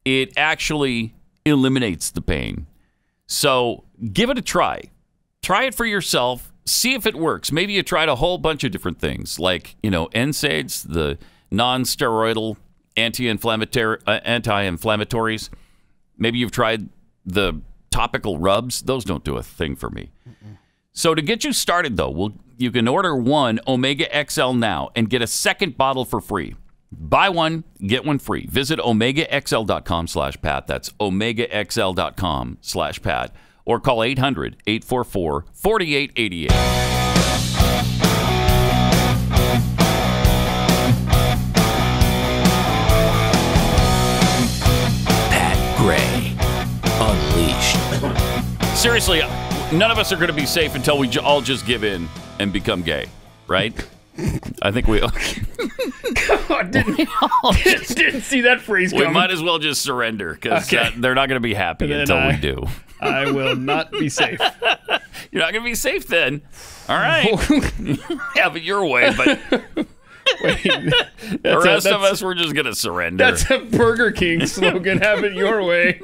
It actually eliminates the pain. So give it a try. Try it for yourself. See if it works. Maybe you tried a whole bunch of different things, like, NSAIDs, the non-steroidal anti-inflammatories. Maybe you've tried the topical rubs. Those don't do a thing for me. So to get you started, though, you can order one Omega XL now and get a second bottle for free. Buy one, get one free. Visit OmegaXL.com/Pat. That's OmegaXL.com/Pat. Or call 800-844-4888. Pat Gray Unleashed. Seriously, none of us are going to be safe until we all just give in and become gay, right? I think we... didn't see that phrase coming. We might as well just surrender, because they're not going to be happy until we do. I will not be safe. You're not going to be safe then. All right. Have it your way, but... Wait, the rest of us, we're just going to surrender. That's a Burger King slogan. Have it your way.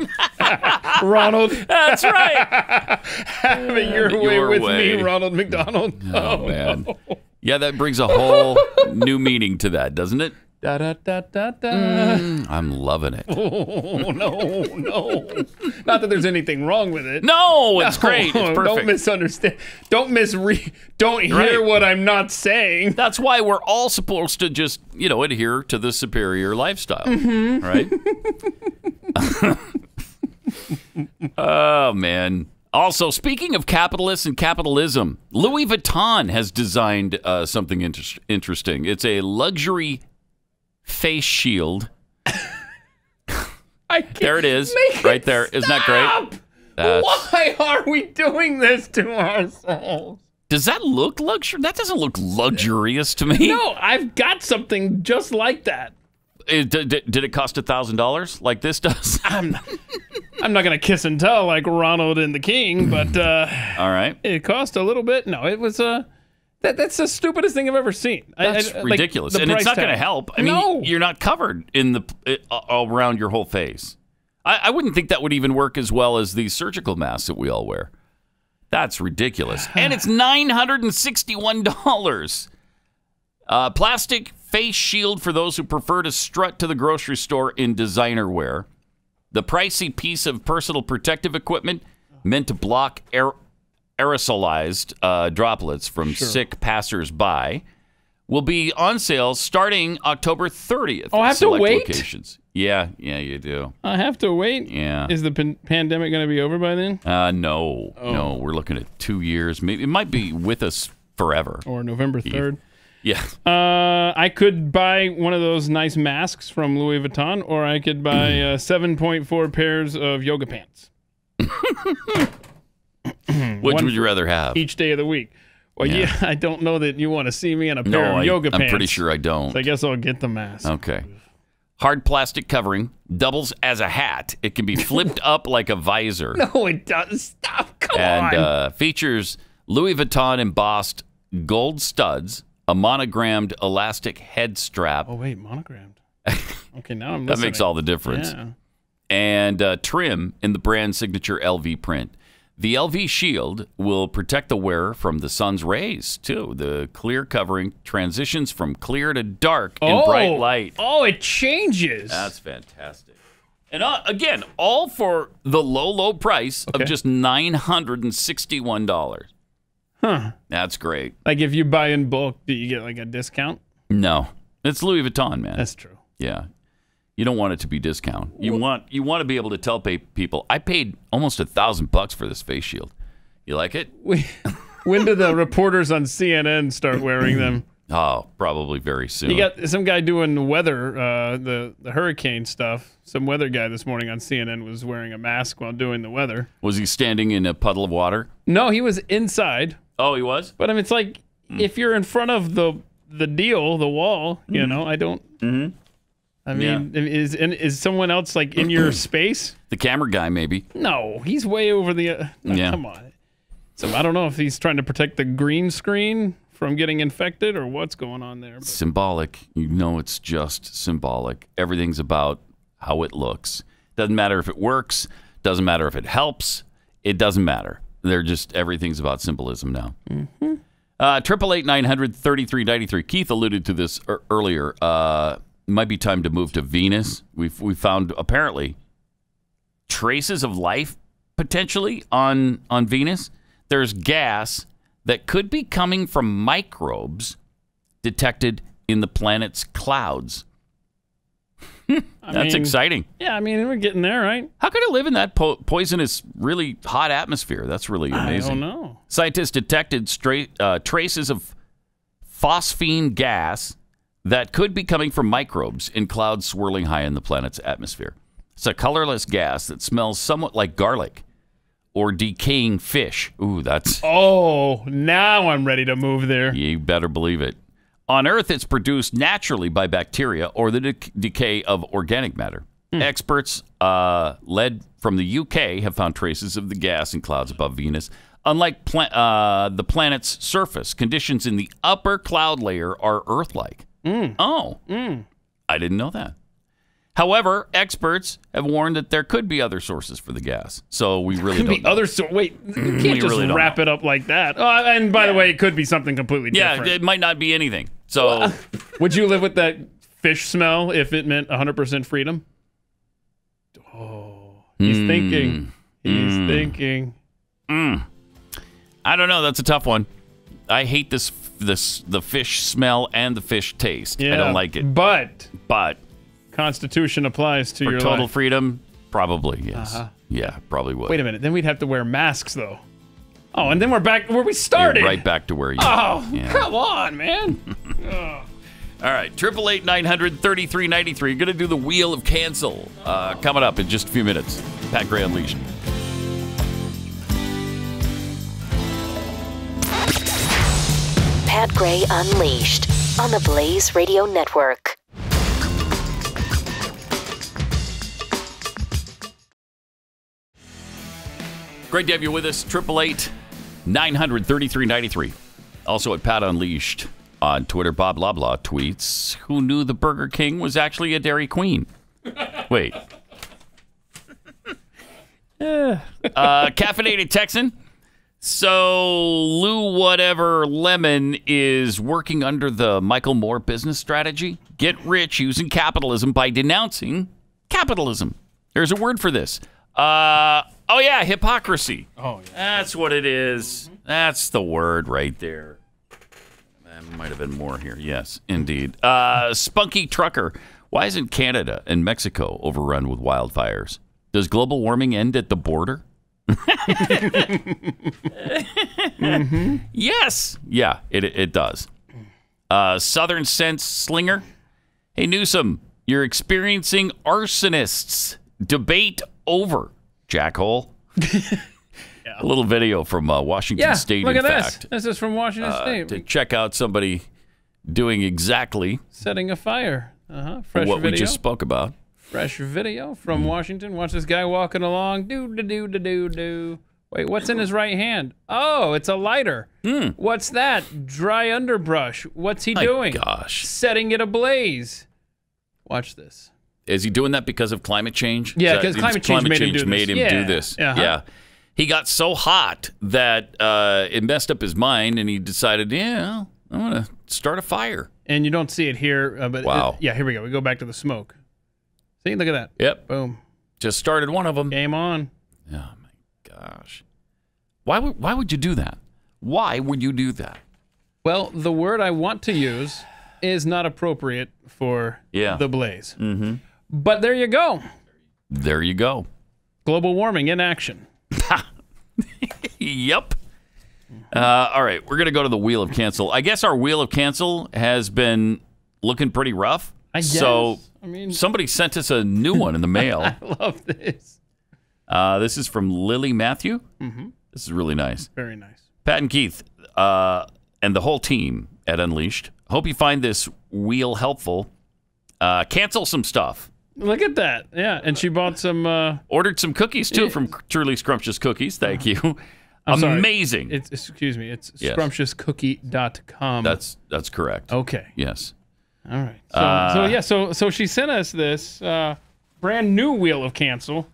Ronald. That's right. Have it your way with me, Ronald McDonald. Oh, man. No. Yeah, that brings a whole new meaning to that, doesn't it? Da, da, da, da, da. I'm loving it. Oh, no. Not that there's anything wrong with it. No, it's great. It's perfect. Don't misunderstand. Don't hear what I'm not saying. That's why we're all supposed to just, adhere to the superior lifestyle. Right? Oh, man. Also, speaking of capitalists and capitalism, Louis Vuitton has designed something interesting. It's a luxury face shield. There it is, right there. Isn't that great? Why are we doing this to ourselves? Does that look luxurious? That doesn't look luxurious to me. No, I've got something just like that. Did it cost $1,000 like this does? I'm not going to kiss and tell like Ronald and the King, but all right, it cost a little bit. No, it was that's the stupidest thing I've ever seen. That's ridiculous, and it's not going to help. I mean, you're not covered in around your whole face. I wouldn't think that would even work as well as these surgical masks that we all wear. That's ridiculous, and it's $961. Plastic face shield for those who prefer to strut to the grocery store in designer wear. The pricey piece of personal protective equipment meant to block aerosolized droplets from sick passers-by will be on sale starting October 30th. Oh, I have to wait? Locations. Yeah, you do. I have to wait? Yeah. Is the pandemic going to be over by then? No. We're looking at 2 years. Maybe it might be with us forever. Or November 3rd. Yeah. I could buy one of those nice masks from Louis Vuitton, or I could buy 7.4 pairs of yoga pants. Which would you rather have? Each day of the week. Well, yeah, I don't know that you want to see me in a pair of yoga pants. I'm pretty sure I don't. So I guess I'll get the mask. Okay. Hard plastic covering doubles as a hat. It can be flipped up like a visor. No, it doesn't. Stop. Come on. And features Louis Vuitton embossed gold studs, a monogrammed elastic head strap. Oh, wait, monogrammed. Okay, now I'm listening. That makes all the difference. Yeah. And trim in the brand signature LV print. The LV shield will protect the wearer from the sun's rays, too. The clear covering transitions from clear to dark in bright light. Oh, it changes. That's fantastic. And again, all for the low price of just $961. Huh. That's great. Like if you buy in bulk, do you get like a discount? No. It's Louis Vuitton, man. That's true. Yeah. You don't want it to be discount. You want to be able to tell people, I paid almost $1,000 for this face shield. You like it? When do the reporters on CNN start wearing them? Oh, probably very soon. You got some guy doing the weather, the hurricane stuff. Some weather guy this morning on CNN was wearing a mask while doing the weather. Was he standing in a puddle of water? No, he was inside. Oh, he was? But I mean, it's like if you're in front of the wall, you know, I don't. Mm-hmm. I mean, is someone else like in your space? The camera guy, maybe. No, he's way over the. Come on. So I don't know if he's trying to protect the green screen from getting infected, or what's going on there? But Symbolic. You know, it's just symbolic. Everything's about how it looks. Doesn't matter if it works. Doesn't matter if it helps. It doesn't matter. Everything's about symbolism now. 888-900-3393. Keith alluded to this earlier. Might be time to move to Venus. We found apparently traces of life potentially on Venus. There's gas that could be coming from microbes detected in the planet's clouds. That's exciting. Yeah, I mean, we're getting there, right? How could it live in that poisonous, really hot atmosphere? That's really amazing. I don't know. Scientists detected traces of phosphine gas that could be coming from microbes in clouds swirling high in the planet's atmosphere. It's a colorless gas that smells somewhat like garlic or decaying fish. Ooh, that's... Oh, now I'm ready to move there. You better believe it. On Earth, it's produced naturally by bacteria or the decay of organic matter. Experts led from the UK have found traces of the gas in clouds above Venus. Unlike the planet's surface, conditions in the upper cloud layer are Earth-like. I didn't know that. However, experts have warned that there could be other sources for the gas. So we really don't know. Wait, you can't just really wrap it up like that. Oh, and by the way, it could be something completely different. Yeah, it might not be anything. So, would you live with that fish smell if it meant 100% freedom? Oh, he's thinking. He's thinking. I don't know. That's a tough one. I hate the fish smell and the fish taste. Yeah, I don't like it. But Constitution applies to your total life. freedom. Probably yes. Yeah, probably would. Wait a minute. Then we'd have to wear masks though. Oh, and then we're back where we started. You're right back to where you. Oh, come on, man. All right, 888-900-3393. Going to do the Wheel of Cancel coming up in just a few minutes. Pat Gray Unleashed. Pat Gray Unleashed on the Blaze Radio Network. Great to have you with us. 888-900-3393. Also at Pat Unleashed on Twitter. Bob Loblaw tweets, who knew the Burger King was actually a Dairy Queen? Wait. Caffeinated Texan. So Lou whatever Lemon is working under the Michael Moore business strategy. Get rich using capitalism by denouncing capitalism. There's a word for this. Hypocrisy. Oh, yeah. That's what it is. That's the word right there. There might have been more here. Yes, indeed. Spunky Trucker. Why isn't Canada and Mexico overrun with wildfires? Does global warming end at the border? Yes. Yeah, it does. Southern Sense Slinger. Hey, Newsom, you're experiencing arsonists. Debate over. Jackhole. A little video from Washington State. Look at fact. this. This is from Washington State. To check out somebody doing exactly setting a fire. Fresh what video. We just spoke about. Fresh video from Washington. Watch this guy walking along. Do. Wait, what's in his right hand? Oh, it's a lighter. What's that? Dry underbrush. What's he doing? Gosh. Setting it ablaze. Watch this. Is he doing that because of climate change? Yeah, because climate change made him do this. Yeah. He got so hot that it messed up his mind, and he decided, I'm going to start a fire. And you don't see it here. But wow. Here we go. We go back to the smoke. See, look at that. Yep. Boom. Just started one of them. Game on. Oh, my gosh. Why would you do that? Why would you do that? Well, the word I want to use is not appropriate for the blaze. Mm-hmm. But there you go. There you go. Global warming in action. Yep. All right, we're going to go to the Wheel of Cancel. I guess our Wheel of Cancel has been looking pretty rough. I guess. So somebody sent us a new one in the mail. I love this. This is from Lily Matthew. Mm-hmm. This is really nice. Very nice. Pat and Keith and the whole team at Unleashed. Hope you find this wheel helpful. Cancel some stuff. Look at that. Yeah, and she bought some... Ordered some cookies, too, from Truly Scrumptious Cookies. Thank you. Amazing. It's excuse me. It's Yes. scrumptiouscookie.com. That's correct. Okay. Yes. All right. So she sent us this brand new wheel of cancel,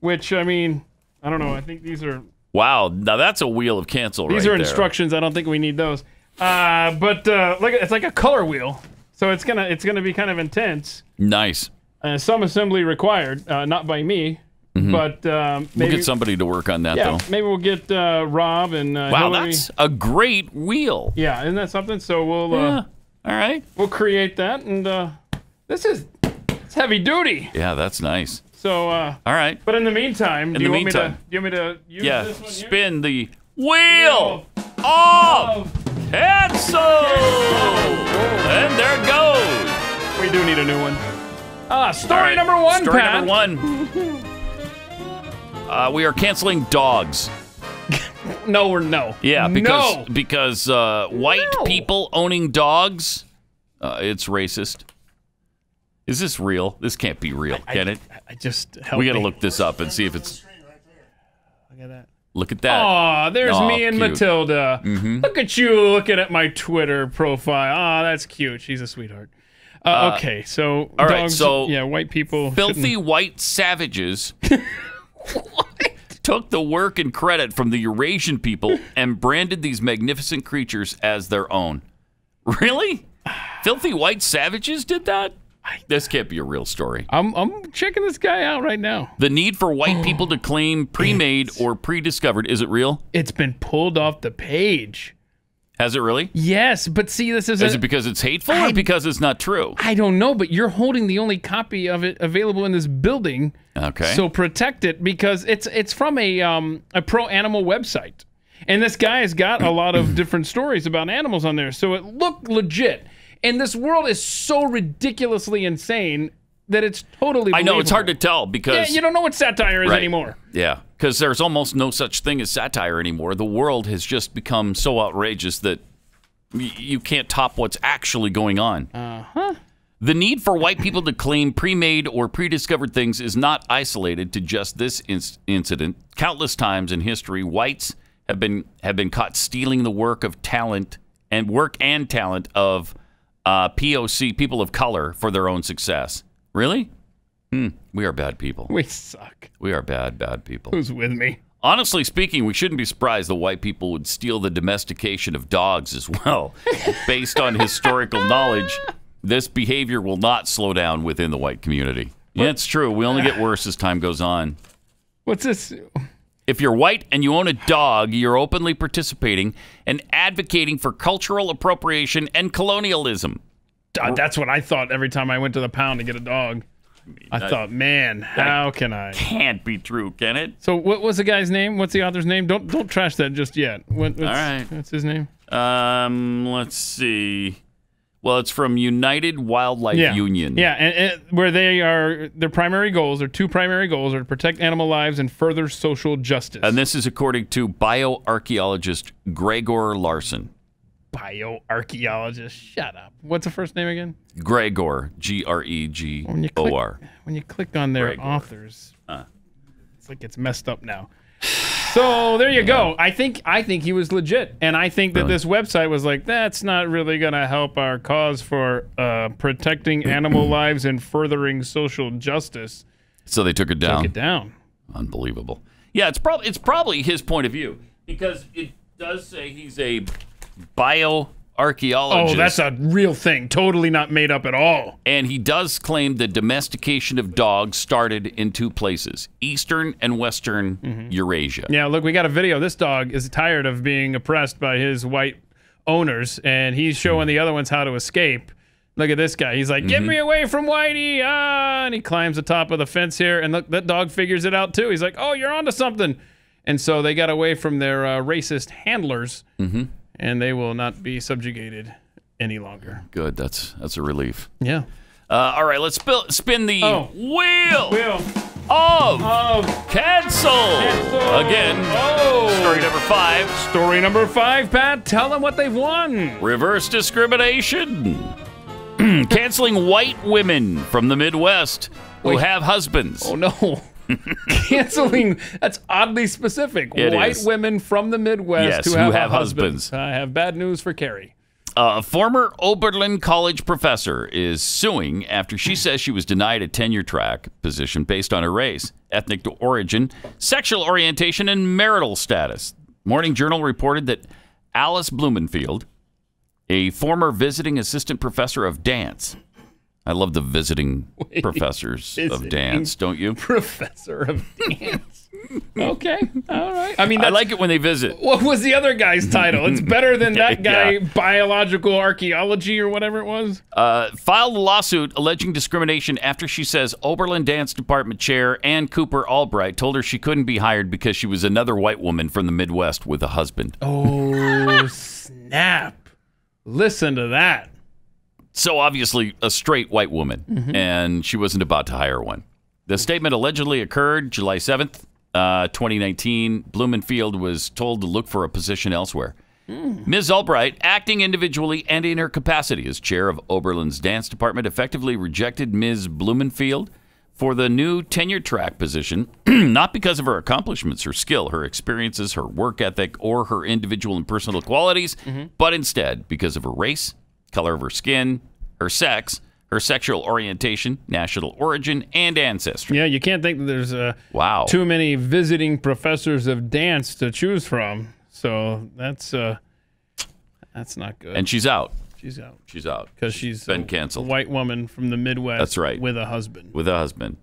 which I mean, I don't know. I think these are. Wow. Now that's a wheel of cancel. These right are there. instructions. I don't think we need those. But look, it's like a color wheel, so it's gonna be kind of intense. Nice. Some assembly required, not by me, but maybe We'll get somebody to work on that, though. Maybe we'll get Rob and Wow, Hilary. that's a great wheel. Yeah, isn't that something? So we'll All right. We'll create that, and it's heavy duty. Yeah, that's nice. So all right. But in the meantime, do you want me to use yeah, this one here? spin the wheel of cancel, and there it goes. We do need a new one. Story number one, Story Pat. number one. We are canceling dogs. No. Yeah, because white people owning dogs, it's racist. Is this real? This can't be real, can it? I just we got to look this up and see if it's. Look at that. Look at that. Aw, there's me and cute. Matilda. Look at you looking at my Twitter profile. Ah, that's cute. She's a sweetheart. Okay, so all dogs, right, so yeah, white people. Filthy white savages took the work and credit from the Eurasian people and branded these magnificent creatures as their own. Really? Filthy white savages did that? This can't be a real story. I'm checking this guy out right now. The need for white people to claim pre-made or pre-discovered, is it real? It's been pulled off the page. Has it really? Yes, but see, this Is it because it's hateful or because it's not true? I don't know, but you're holding the only copy of it available in this building. Okay. So protect it because it's from a pro-animal website. And this guy has got a lot of different stories about animals on there. So it looked legit. And this world is so ridiculously insane that it's totally believable. I know, it's hard to tell because... Yeah, you don't know what satire is anymore. Yeah, because there's almost no such thing as satire anymore. The world has just become so outrageous that you can't top what's actually going on. The need for white people to claim pre-made or pre-discovered things is not isolated to just this incident. Countless times in history, whites have been caught stealing the work and talent of POC, people of color, for their own success. Really? We are bad people. We suck. We are bad people. Who's with me? Honestly speaking, we shouldn't be surprised that white people would steal the domestication of dogs as well. Based on historical knowledge, this behavior will not slow down within the white community. Yeah, it's true. We only get worse as time goes on. What's this? If you're white and you own a dog, you're openly participating and advocating for cultural appropriation and colonialism. That's what I thought every time I went to the pound to get a dog. I thought, man, how can I? Can't be true, can it? So what was the guy's name? What's the author's name? Don't trash that just yet. All right. What's his name? Let's see. Well, it's from United Wildlife Union. Yeah, and where their primary goals, their two primary goals are to protect animal lives and further social justice. And this is according to bioarchaeologist Gregor Larson. Bioarchaeologist, shut up. What's the first name again? Gregor, Gregor. When you click on their authors, it's like it's messed up now. So there you go. I think he was legit, and I think that this website was like, that's not really going to help our cause for protecting animal lives and furthering social justice. So they took it down. Took it down. Unbelievable. Yeah, it's probably his point of view because it does say he's a bioarchaeologist. Oh, that's a real thing. Totally not made up at all. And he does claim the domestication of dogs started in two places, Eastern and Western Eurasia. Yeah, look, we got a video. This dog is tired of being oppressed by his white owners, and he's showing the other ones how to escape. Look at this guy. He's like, get me away from Whitey. And he climbs the top of the fence here, and look, that dog figures it out too. He's like, oh, you're onto something. And so they got away from their racist handlers. And they will not be subjugated any longer. Good. That's a relief. Yeah. All right. Let's spin the wheel of cancel. Again. Story number 5. Story number 5, Pat. Tell them what they've won. Reverse discrimination. Canceling white women from the Midwest who have husbands. Oh, no. Canceling, that's oddly specific. It White is. women from the Midwest Yes, who have, who have husbands. husbands. I have bad news for Carrie. A former Oberlin College professor is suing after she says she was denied a tenure-track position based on her race, ethnic origin, sexual orientation, and marital status. Morning Journal reported that Alice Blumenfield, a former visiting assistant professor of dance. I love the visiting professors of dance, don't you? Professor of dance. Okay, all right. I mean, I like it when they visit. What was the other guy's title? It's better than that guy, biological archaeology or whatever it was. Filed a lawsuit alleging discrimination after she says Oberlin Dance Department Chair Ann Cooper Albright told her she couldn't be hired because she was another white woman from the Midwest with a husband. Oh, snap. Listen to that. So obviously a straight white woman, and she wasn't about to hire one. The statement allegedly occurred July 7th, 2019. Blumenfield was told to look for a position elsewhere. Ms. Albright, acting individually and in her capacity as chair of Oberlin's dance department, effectively rejected Ms. Blumenfield for the new tenure-track position, not because of her accomplishments, her skill, her experiences, her work ethic, or her individual and personal qualities, but instead because of her race, color of her skin, her sex, her sexual orientation, national origin, and ancestry. Yeah, you can't think that there's too many visiting professors of dance to choose from. So that's not good. And she's out. She's out. She's out. Because she's been a canceled. white woman from the Midwest. That's right. With a husband. With a husband.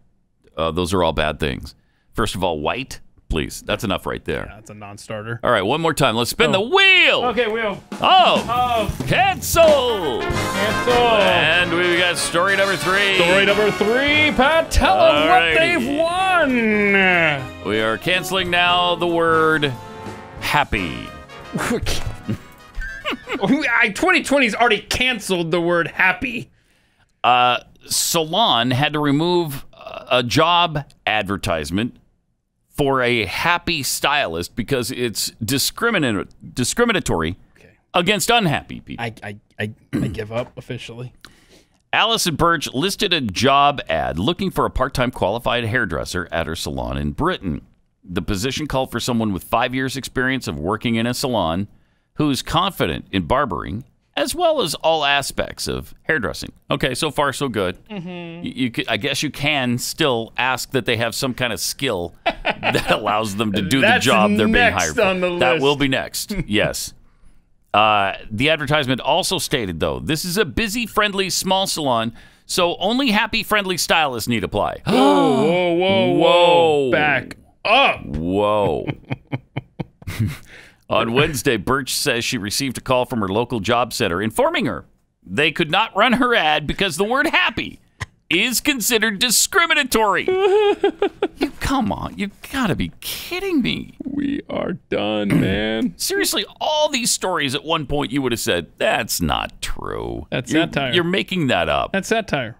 Those are all bad things. First of all, white, please. That's enough right there. Yeah, that's a non-starter. All right, one more time. Let's spin the wheel. Okay, wheel. Oh, cancel. And we got story number 3. Story number 3, Pat. Tell them what they've won. We are canceling now the word happy. 2020's already canceled the word happy. Salon had to remove a job advertisement for a happy stylist because it's discriminatory against unhappy people. I give up officially. Allison Birch listed a job ad looking for a part-time qualified hairdresser at her salon in Britain. The position called for someone with 5 years' experience of working in a salon who's confident in barbering as well as all aspects of hairdressing. Okay, so far so good. I guess you can still ask that they have some kind of skill that allows them to do the job they're being hired for. On the that list. will be next. Yes. The advertisement also stated, though, this is a busy, friendly, small salon, so only happy, friendly stylists need apply. Whoa. Back up. Whoa. On Wednesday, Birch says she received a call from her local job center informing her they could not run her ad because the word happy is considered discriminatory. Come on. You gotta be kidding me. We are done, man. Seriously, all these stories at one point you would have said, that's not true. That's satire. You're making that up. That's satire.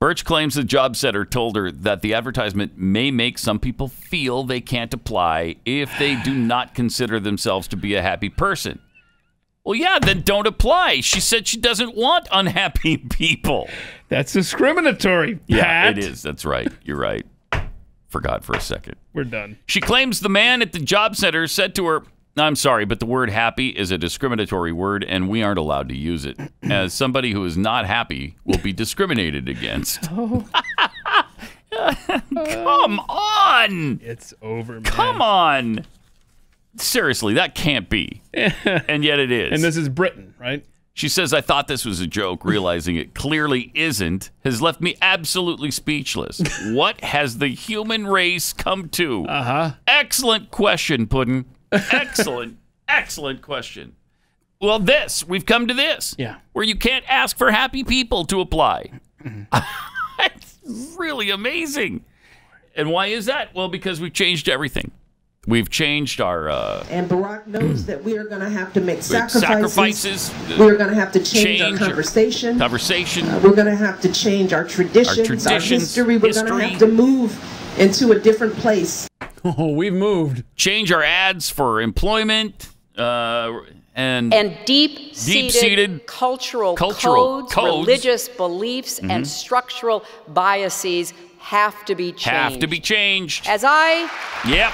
Birch claims the job center told her that the advertisement may make some people feel they can't apply if they do not consider themselves to be a happy person. Well, yeah, then don't apply. She said she doesn't want unhappy people. That's discriminatory, Pat. Yeah, it is. That's right. You're right. Forgot for a second. We're done. She claims the man at the job center said to her, I'm sorry, but the word happy is a discriminatory word, and we aren't allowed to use it. As somebody who is not happy will be discriminated against. Come on! It's over, man. Come on! Seriously, that can't be. And yet it is. And this is Britain, right? She says, I thought this was a joke. Realizing it clearly isn't has left me absolutely speechless. What has the human race come to? Excellent question, Puddin'. Excellent question. Well, we've come to this. Yeah. Where you can't ask for happy people to apply. It's really amazing. And why is that? Well, because we've changed everything. We've changed our... and Barack knows that we are going to have to make sacrifices. We're going to have to change our conversation. We're going to have to change our traditions, our history. We're going to have to move into a different place. Oh, we've moved. Change our ads for employment and deep-seated cultural codes, religious beliefs, and structural biases have to be changed. Have to be changed. As I... Yep.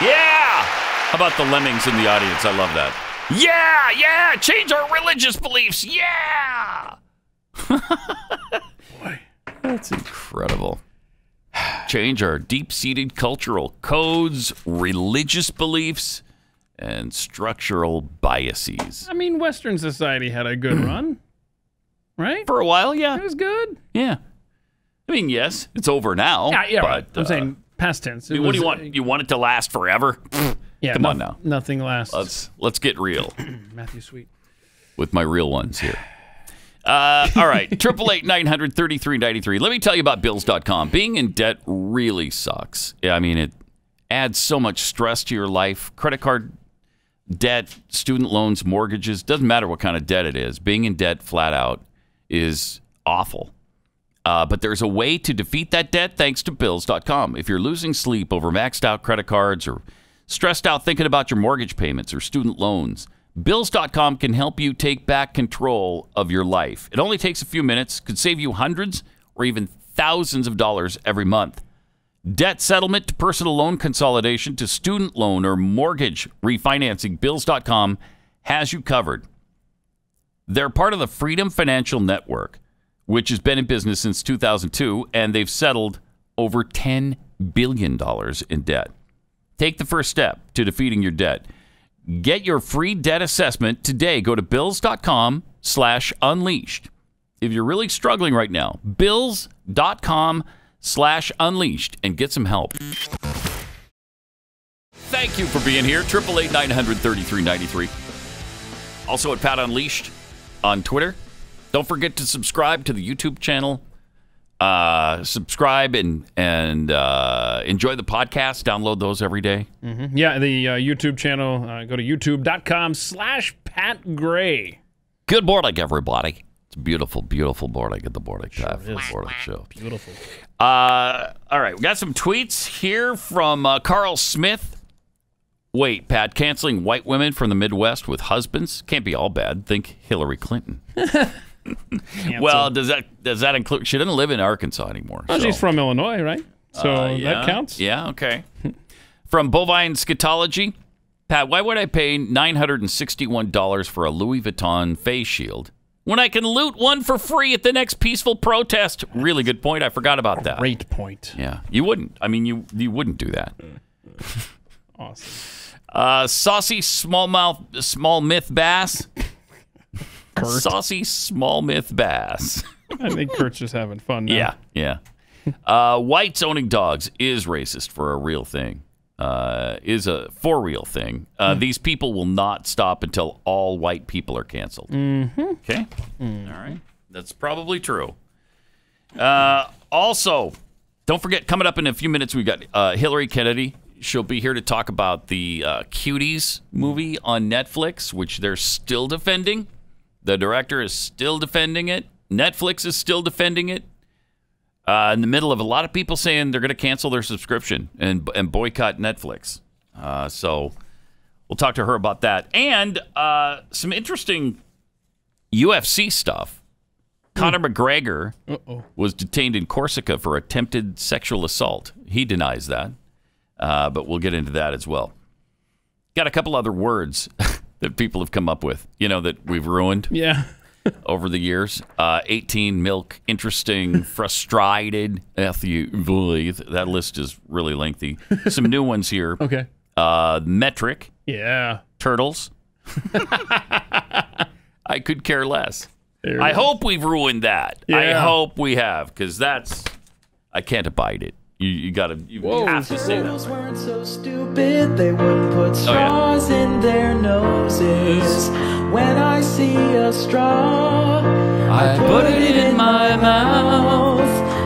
Yeah! How about the lemmings in the audience? I love that. Yeah! Change our religious beliefs! Yeah! Boy, that's incredible. Change our deep-seated cultural codes, religious beliefs, and structural biases. I mean, Western society had a good run, right? For a while, yeah. It was good. Yeah. I mean, yes, it's over now. Yeah, but, right. I'm saying past tense. What do you want? You want it to last forever? Yeah, Come on now. Nothing lasts. Let's get real. Matthew Sweet. With my real ones here. All right, 888-900-3393. Let me tell you about Bills.com. Being in debt really sucks. Yeah, I mean, it adds so much stress to your life. Credit card debt, student loans, mortgages, doesn't matter what kind of debt it is. Being in debt flat out is awful. But there's a way to defeat that debt thanks to Bills.com. If you're losing sleep over maxed out credit cards or stressed out thinking about your mortgage payments or student loans, Bills.com can help you take back control of your life. It only takes a few minutes, could save you hundreds or even thousands of dollars every month. Debt settlement to personal loan consolidation to student loan or mortgage refinancing, Bills.com has you covered. They're part of the Freedom Financial Network, which has been in business since 2002, and they've settled over $10 billion in debt. Take the first step to defeating your debt. Get your free debt assessment today. Go to bills.com/unleashed. If you're really struggling right now, bills.com/unleashed and get some help. Thank you for being here. 888-900-3393. Also at Pat Unleashed on Twitter. Don't forget to subscribe to the YouTube channel. Subscribe and enjoy the podcast. Download those every day. Mm-hmm. Yeah, the YouTube channel. Go to youtube.com/Pat Gray. Good morning, everybody. It's a beautiful, beautiful morning at the morning time. Sure is. Morning show. Beautiful. All right, we got some tweets here from Carl Smith. Wait, Pat, canceling white women from the Midwest with husbands can't be all bad. Think Hillary Clinton. Well, does that include? She doesn't live in Arkansas anymore. Well, she's from Illinois, right? So that counts. Yeah, okay. From Bovine Scatology, Pat, why would I pay $961 for a Louis Vuitton face shield when I can loot one for free at the next peaceful protest? Really good point. I forgot about that. Great point. Yeah, you wouldn't. I mean, you wouldn't do that. Awesome. Saucy small myth bass. Kurt. Saucy small myth bass. I think Kurt's just having fun now. Yeah. Whites owning dogs is racist for a real thing. Is a for real thing. These people will not stop until all white people are canceled. Mm-hmm. Okay? All right. That's probably true. Also, don't forget, coming up in a few minutes, we've got Hilary Kennedy. She'll be here to talk about the Cuties movie on Netflix, which they're still defending. The director is still defending it. Netflix is still defending it. In the middle of a lot of people saying they're going to cancel their subscription and boycott Netflix. So we'll talk to her about that. And some interesting UFC stuff. Conor McGregor was detained in Corsica for attempted sexual assault. He denies that. But we'll get into that as well. Got a couple other words that people have come up with, that we've ruined over the years. 18, milk, interesting, frustrated. That list is really lengthy. Some new ones here. Okay. Metric. Yeah. Turtles. I could care less. I hope we've ruined that. Yeah. I hope we have, because I can't abide it. You have to say that. Turtles weren't so stupid, they wouldn't put straws in their noses. When I see a straw, I put it in my mouth.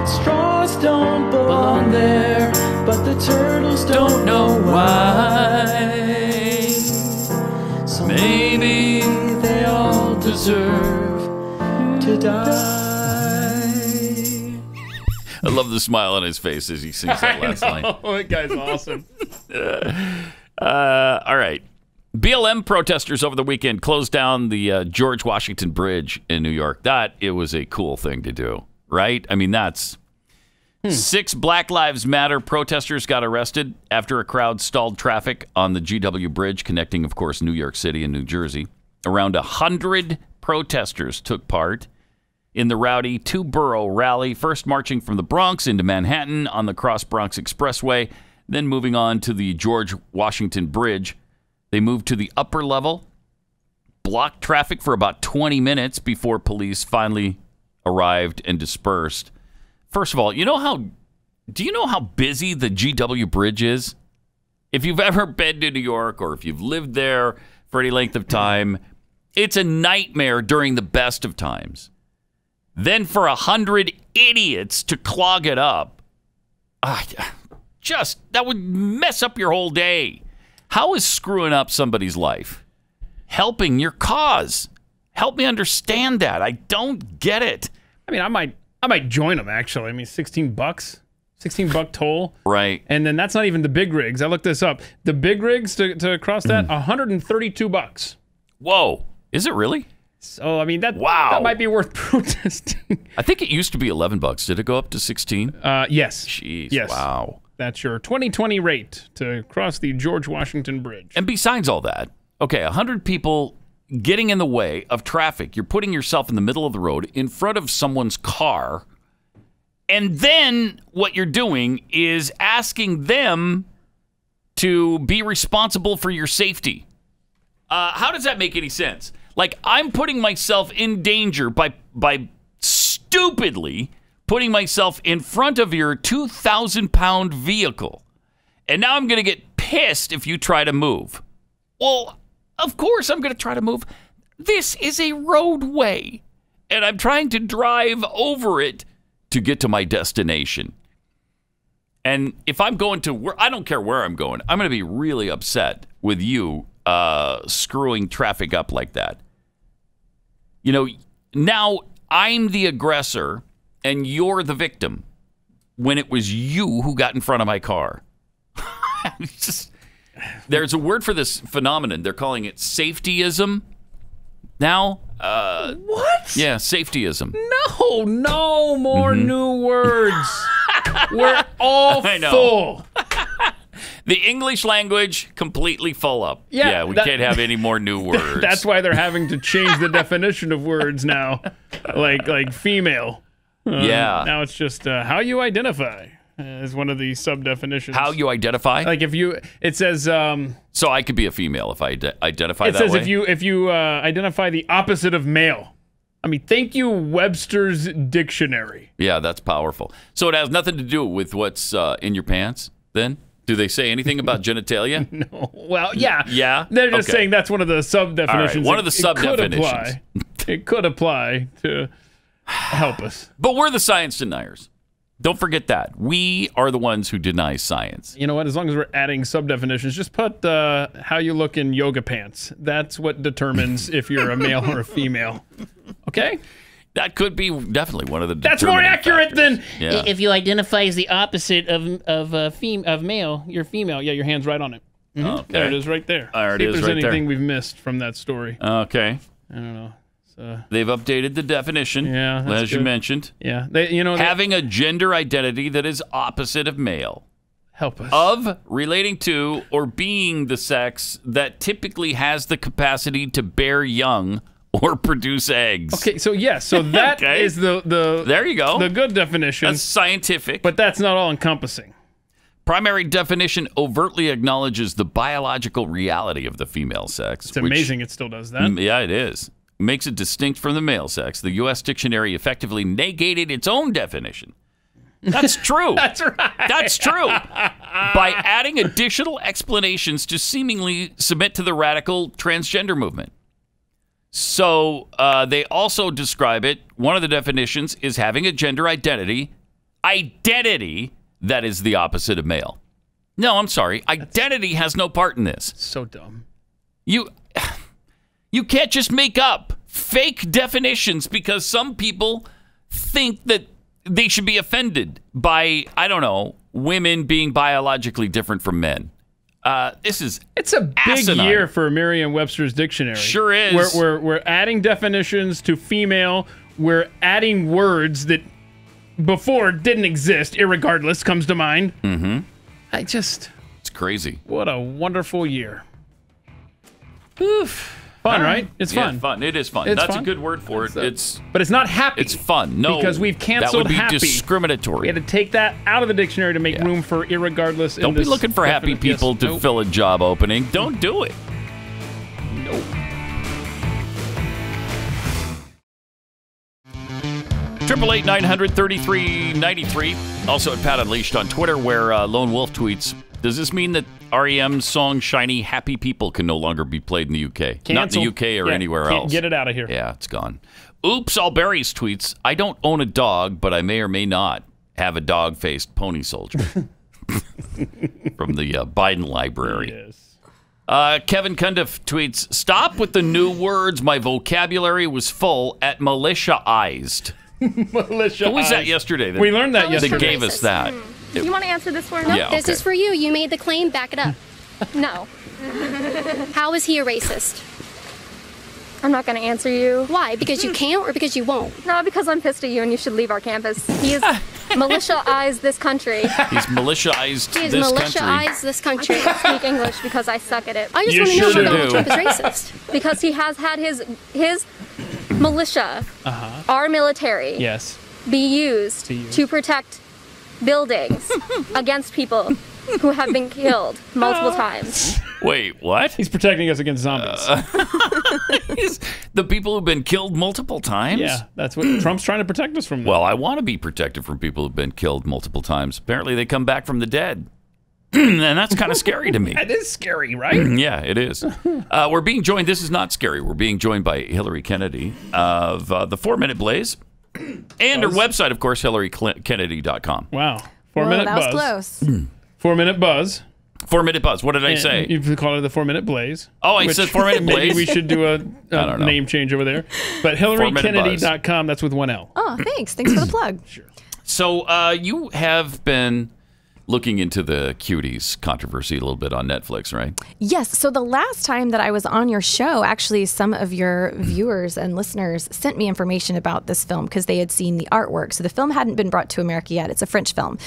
Straws don't belong there, but the turtles don't know why. So maybe they all deserve to die. I love the smile on his face as he sings that last line. Oh, that guy's awesome. All right. BLM protesters over the weekend closed down the George Washington Bridge in New York. It was a cool thing to do, right? I mean, that's 6 Black Lives Matter protesters got arrested after a crowd stalled traffic on the GW Bridge connecting, of course, New York City and New Jersey. Around 100 protesters took part in the rowdy two-borough rally, first marching from the Bronx into Manhattan on the Cross-Bronx Expressway, then moving on to the George Washington Bridge. They moved to the upper level, blocked traffic for about 20 minutes before police finally arrived and dispersed. First of all, do you know how busy the GW Bridge is? If you've ever been to New York or if you've lived there for any length of time, it's a nightmare during the best of times. Then for 100 idiots to clog it up, that would mess up your whole day. How is screwing up somebody's life helping your cause? Help me understand that. I don't get it. I mean, I might join them, actually. I mean, $16. $16 toll. Right. And then that's not even the big rigs. I looked this up. The big rigs to cross that, $132. Whoa. Is it really? So, I mean, that might be worth protesting. I think it used to be $11. Did it go up to 16? Yes. Jeez. Yes. Wow. That's your 2020 rate to cross the George Washington Bridge. And besides all that, okay, 100 people getting in the way of traffic. You're putting yourself in the middle of the road in front of someone's car. And then what you're doing is asking them to be responsible for your safety. How does that make any sense? Like, I'm putting myself in danger by stupidly putting myself in front of your 2,000-pound vehicle. And now I'm going to get pissed if you try to move. Well, of course I'm going to try to move. This is a roadway, and I'm trying to drive over it to get to my destination. And if I'm going to where, I don't care where I'm going, I'm going to be really upset with you screwing traffic up like that. You know, now I'm the aggressor and you're the victim when it was you who got in front of my car. There's a word for this phenomenon. They're calling it safetyism now. What? Yeah, safetyism. No more new words. We're all full. The English language completely full up. Yeah, we can't have any more new words. That's why they're having to change the definition of words now, like female. Now it's just how you identify is one of the sub-definitions. How you identify? Like it says. So I could be a female if I identify that way? It says if you identify the opposite of male. I mean, thank you, Webster's Dictionary. Yeah, that's powerful. So it has nothing to do with what's in your pants, then? Do they say anything about genitalia? No. Well, yeah. Yeah? They're just saying that's one of the sub-definitions. All right, one of the sub-definitions. It could apply to help us. But we're the science deniers. Don't forget that. We are the ones who deny science. You know what? As long as we're adding sub-definitions, just put how you look in yoga pants. That's what determines if you're a male or a female. Okay? That could be definitely one of the. That's more accurate than if you identify as the opposite of male, you're female. Yeah, your hand's right on it. Mm-hmm. Okay. There it is, right there. There it See is, if there's right there. anything we've missed from that story. Okay. I don't know. They've updated the definition, as you mentioned. Yeah, having a gender identity that is opposite of male. Help us. Of, relating to, or being the sex that typically has the capacity to bear young or produce eggs. Okay, so that is the there you go. The good definition. That's scientific. But that's not all encompassing. Primary definition overtly acknowledges the biological reality of the female sex. It's amazing it still does that. Yeah, it is. Makes it distinct from the male sex. The U.S. dictionary effectively negated its own definition. That's true. That's right. That's true. By adding additional explanations to seemingly submit to the radical transgender movement. So they also describe it, one of the definitions is having a gender identity that is the opposite of male. No, I'm sorry. Identity has no part in this. So dumb. You can't just make up fake definitions because some people think that they should be offended by, I don't know, women being biologically different from men. It's a big year for Merriam-Webster's dictionary. Sure is. We're adding definitions to female. We're adding words that before didn't exist. Irregardless comes to mind. Mm-hmm. It's crazy. What a wonderful year. Oof. Fun, right? It's fun. Yeah, fun. It is fun. It's That's fun. a good word for it. But it's not happy. It's fun. No, because we've canceled that would be happy. discriminatory. We had to take that out of the dictionary to make room for irregardless. Don't be looking for happy people to fill a job opening. Don't do it. Nope. 888-900-3393. Also at Pat Unleashed on Twitter, where Lone Wolf tweets, does this mean that REM's song Shiny Happy People can no longer be played in the UK? Not in the UK or anywhere can't else. Get it out of here. Yeah, it's gone. Oops, Allberries tweets, I don't own a dog, but I may or may not have a dog-faced pony soldier. From the Biden library. Yes. Kevin Cundiff tweets, stop with the new words. My vocabulary was full at militiaized. Militia. Who was that yesterday? We learned that yesterday. That gave us that. Do you want to answer this for me? No, yeah, this okay. is for you. You made the claim. Back it up. No. How is he a racist? I'm not going to answer you. Why? Because you can't or because you won't? No, because I'm pissed at you and you should leave our campus. He is militia-ized this country. He's militia-ized He is this country. militia-ized this country. I speak English because I suck at it. I just You want to know sure if Donald do. Trump is racist. Because he has had his militia, our military, Yes. be used to protect buildings against people who have been killed multiple times. Wait, what? He's protecting us against zombies. The people who've been killed multiple times? Yeah, that's what Trump's trying to protect us from. Well, I want to be protected from people who've been killed multiple times. Apparently, they come back from the dead. And that's kind of scary to me. That is scary, right? Yeah, it is. We're being joined, this is not scary, we're being joined by Hilary Kennedy of the 4 Minute Blaze. And her website, of course, HilaryKennedy.com. Wow. 4 Minute that Buzz. was close. 4 Minute Buzz. 4 Minute Buzz. What did I say? You call it the 4 Minute Blaze. Oh, I said 4 Minute Blaze? Maybe we should do a don't know. name change over there. But 4-Minute HilaryKennedy.com, that's with one L. Oh, thanks. Thanks for the plug. Sure. So you have been looking into the Cuties controversy a little bit on Netflix, right? Yes. So the last time that I was on your show, actually, some of your viewers and listeners sent me information about this film because they had seen the artwork. So the film hadn't been brought to America yet. It's a French film.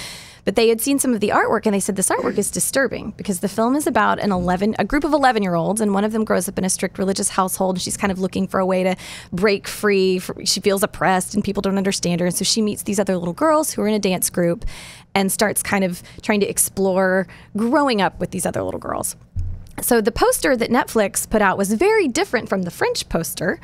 But they had seen some of the artwork, and they said this artwork is disturbing because the film is about a group of 11-year-olds, and one of them grows up in a strict religious household, and she's kind of looking for a way to break free. She feels oppressed, and people don't understand her, and so she meets these other little girls who are in a dance group and starts kind of trying to explore growing up with these other little girls. So the poster that Netflix put out was very different from the French poster,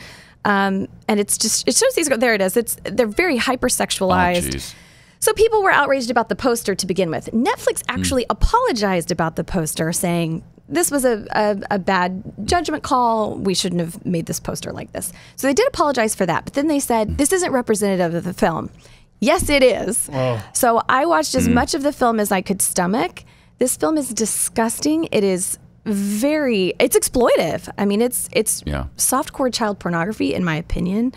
and it shows these. There it is. They're very hypersexualized. Oh, geez. So people were outraged about the poster to begin with. Netflix actually apologized about the poster, saying this was a bad judgment call. We shouldn't have made this poster like this. So they did apologize for that. But then they said, this isn't representative of the film. Yes, it is. Oh. So I watched as much of the film as I could stomach. This film is disgusting. It is it's exploitive. I mean, it's softcore child pornography, in my opinion.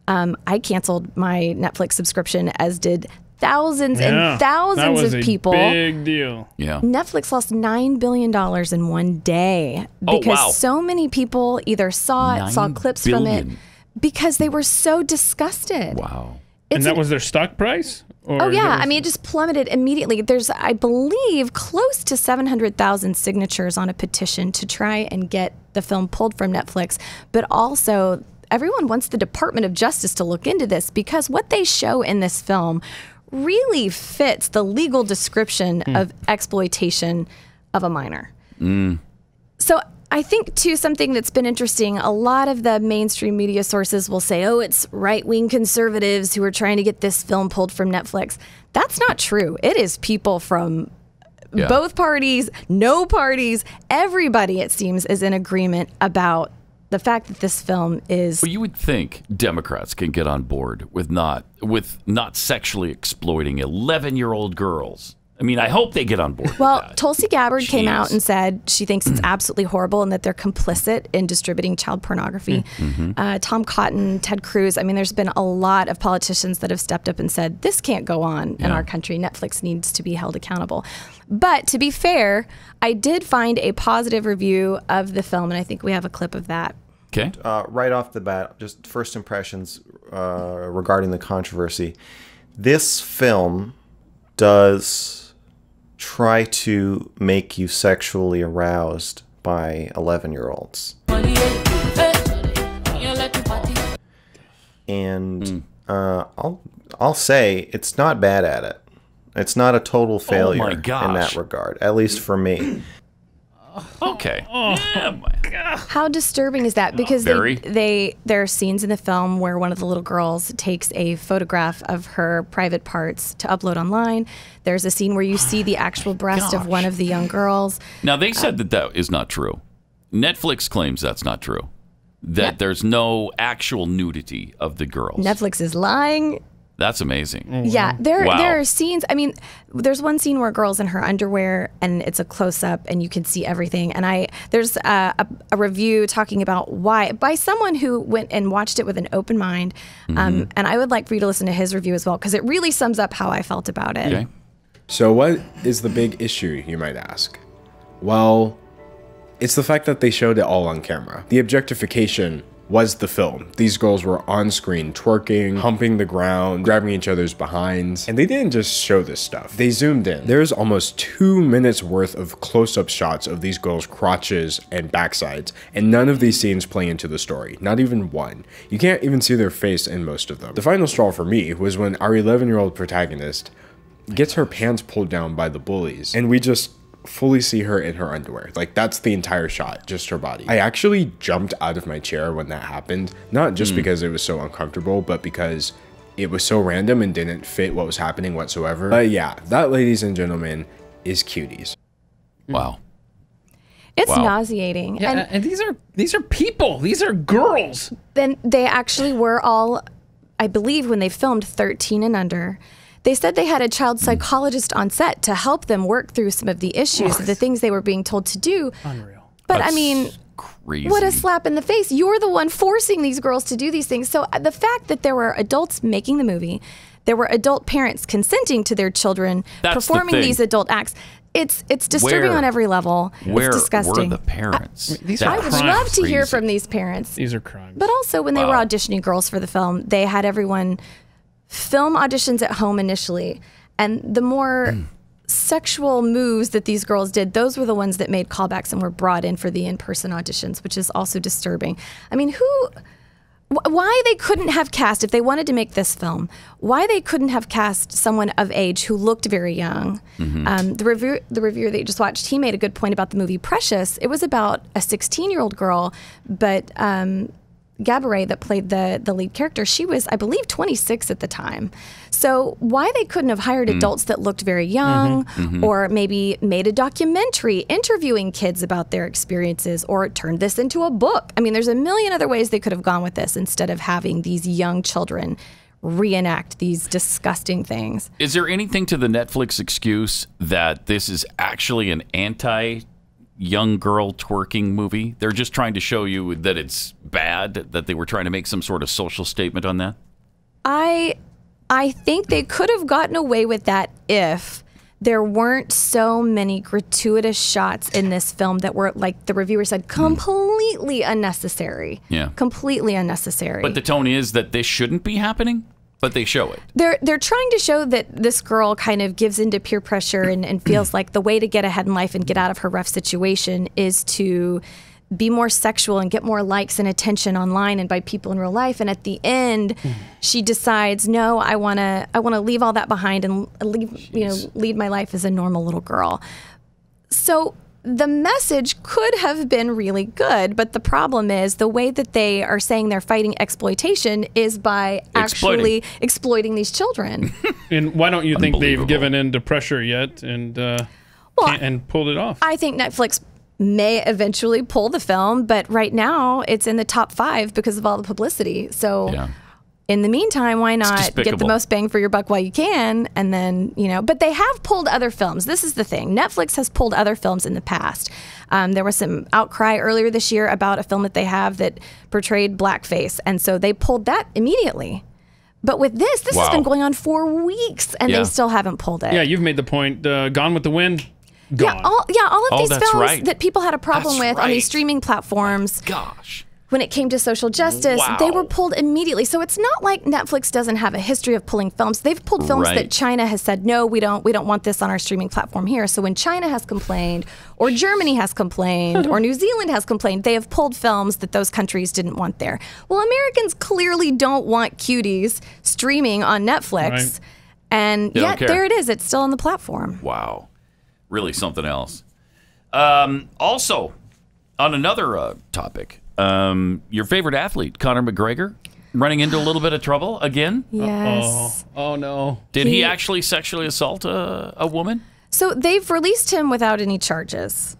I canceled my Netflix subscription, as did thousands and thousands of people. Big deal. Yeah. Netflix lost $9 billion in one day because so many people either saw clips from it because they were so disgusted. Wow. And that was their stock price? Oh, yeah. I mean, it just plummeted immediately. There's, I believe, close to 700,000 signatures on a petition to try and get the film pulled from Netflix. But also, everyone wants the Department of Justice to look into this because what they show in this film really fits the legal description of exploitation of a minor. So I think, too, something that's been interesting, a lot of the mainstream media sources will say, oh, it's right-wing conservatives who are trying to get this film pulled from Netflix. That's not true. It is people from both parties, no parties, everybody, it seems, is in agreement about the fact that this film is... Well, you would think Democrats can get on board with not sexually exploiting 11-year-old girls. I mean, I hope they get on board with that. Tulsi Gabbard came out and said she thinks it's absolutely horrible and that they're complicit in distributing child pornography. Tom Cotton, Ted Cruz. I mean, there's been a lot of politicians that have stepped up and said, this can't go on in our country. Netflix needs to be held accountable. But to be fair, I did find a positive review of the film, and I think we have a clip of that. Okay. Right off the bat, just first impressions regarding the controversy. This film does try to make you sexually aroused by 11-year-olds. And I'll say it's not bad at it. It's not a total failure in that regard, at least for me. Okay. How disturbing is that? Because there are scenes in the film where one of the little girls takes a photograph of her private parts to upload online. There's a scene where you see the actual breast of one of the young girls. Now, they said that is not true. Netflix claims that's not true. That there's no actual nudity of the girls. Netflix is lying. That's amazing. Yeah, there are scenes. I mean, there's one scene where a girl's in her underwear and it's a close up and you can see everything. And there's a review talking about why by someone who went and watched it with an open mind. And I would like for you to listen to his review as well because it really sums up how I felt about it. Okay. So what is the big issue, you might ask? Well, it's the fact that they showed it all on camera. The objectification was the film. These girls were on screen twerking, humping the ground, grabbing each other's behinds, and they didn't just show this stuff. They zoomed in. There's almost 2 minutes worth of close-up shots of these girls' crotches and backsides, and none of these scenes play into the story. Not even one. You can't even see their face in most of them. The final straw for me was when our 11-year-old protagonist gets her pants pulled down by the bullies, and we just fully see her in her underwear. Like, that's the entire shot, just her body. I actually jumped out of my chair when that happened, not just because it was so uncomfortable, but because it was so random and didn't fit what was happening whatsoever. But yeah, that, ladies and gentlemen, is Cuties. Wow. It's nauseating. Yeah, and these are people. These are girls. Then they actually were all, I believe, when they filmed 13 and under. They said they had a child psychologist on set to help them work through some of the issues, the things they were being told to do. Unreal. But I mean, crazy. What a slap in the face. You're the one forcing these girls to do these things. So the fact that there were adults making the movie, there were adult parents consenting to their children performing these adult acts, it's disturbing on every level. It's disgusting. Where were the parents? I would love to hear from these parents. These are crimes. But also, when they were auditioning girls for the film, they had everyone film auditions at home initially, and the more sexual moves that these girls did, those were the ones that made callbacks and were brought in for the in-person auditions, which is also disturbing. I mean, why they couldn't have cast, if they wanted to make this film, why they couldn't have cast someone of age who looked very young. The reviewer that you just watched, he made a good point about the movie Precious. It was about a 16-year-old girl, but Gabourey, that played the lead character, she was, I believe, 26 at the time. So why they couldn't have hired adults that looked very young, or maybe made a documentary interviewing kids about their experiences, or turned this into a book. I mean, there's a million other ways they could have gone with this instead of having these young children reenact these disgusting things. Is there anything to the Netflix excuse that this is actually an young girl twerking movie? They're just trying to show you that it's bad, that they were trying to make some sort of social statement on that? I think they could have gotten away with that if there weren't so many gratuitous shots in this film that were, like the reviewer said, completely unnecessary. Yeah. Completely unnecessary. But the tone is that this shouldn't be happening? But they show it. They're trying to show that this girl kind of gives into peer pressure and feels like the way to get ahead in life and get out of her rough situation is to be more sexual and get more likes and attention online and by people in real life. And at the end, she decides, no, I want to leave all that behind and lead my life as a normal little girl. So the message could have been really good, but the problem is the way that they are saying they're fighting exploitation is by actually exploiting these children. And why don't you think they've given in to pressure yet and pulled it off? I think Netflix may eventually pull the film, but right now it's in the top 5 because of all the publicity. So in the meantime, why not get the most bang for your buck while you can? And then, but they have pulled other films. This is the thing. Netflix has pulled other films in the past. There was some outcry earlier this year about a film that they have that portrayed blackface. And so they pulled that immediately. But with this has been going on for weeks and they still haven't pulled it. Yeah, you've made the point. Gone with the Wind. Gone. All of these films that people had a problem with on these streaming platforms. Gosh. When it came to social justice, they were pulled immediately. So it's not like Netflix doesn't have a history of pulling films. They've pulled films that China has said, no, we don't want this on our streaming platform here. So when China has complained, or Germany has complained, or New Zealand has complained, they have pulled films that those countries didn't want there. Well, Americans clearly don't want Cuties streaming on Netflix. Right. And yet there it is. It's still on the platform. Wow. Really something else. Also, on another topic, your favorite athlete, Conor McGregor, running into a little bit of trouble again? Yes. Oh no. Did he actually sexually assault a woman? So they've released him without any charges.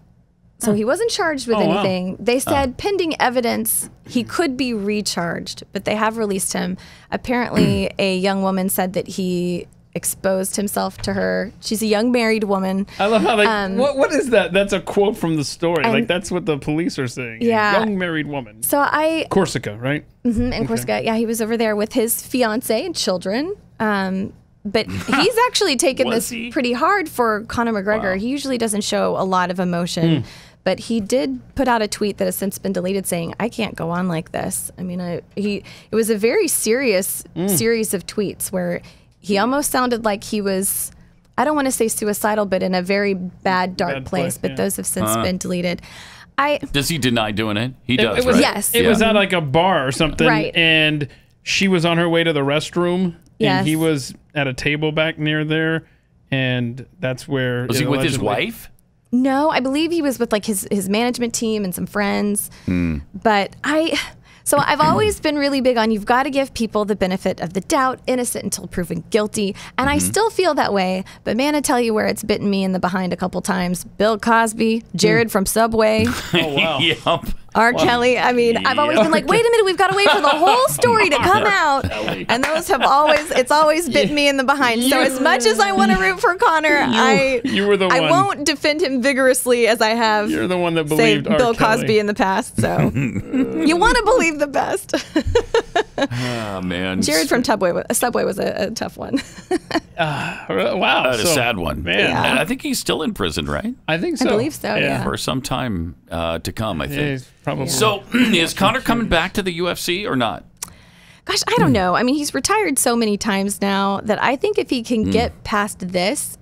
So he wasn't charged with anything. They said pending evidence, he could be recharged, but they have released him. Apparently, a young woman said that he exposed himself to her. She's a young married woman. I love how what is that? That's a quote from the story. And, like that's what the police are saying. Yeah. A young married woman. So Corsica, right? In Corsica. Yeah, he was over there with his fiance and children. But he's actually taken this pretty hard for Conor McGregor. Wow. He usually doesn't show a lot of emotion. But he did put out a tweet that has since been deleted saying, I can't go on like this. I mean, it was a very serious series of tweets where he almost sounded like he was, I don't want to say suicidal, but in a very bad, dark place. But those have since been deleted. Does he deny doing it? He does, it was, right? Yes. It was at like a bar or something. Right. And she was on her way to the restroom. Yes. And he was at a table back near there. And that's where... Was he with his wife? No, I believe he was with like his management team and some friends. But I've always been really big on you've got to give people the benefit of the doubt, innocent until proven guilty. And I still feel that way. But man, I tell you where it's bitten me in the behind a couple times. Bill Cosby, Jared from Subway. Oh, wow. Yep. R. Kelly. I mean, I've always been like, wait a minute, we've got to wait for the whole story to come out. And those have it's always bitten me in the behind. So as much as I want to root for Conor, you were the one. I won't defend him vigorously as I have. You're the one that believed R. Bill Kelly. Cosby in the past. So you want to believe the best. Oh, man. Jared from Subway was a tough one. Wow. That's a sad one. Man. Yeah. And I think he's still in prison, right? I think so. I believe so, yeah. For some time to come, I think. Yeah, he's probably. So is Conor coming back to the UFC or not? Gosh, I don't know. I mean, he's retired so many times now that I think if he can get past this,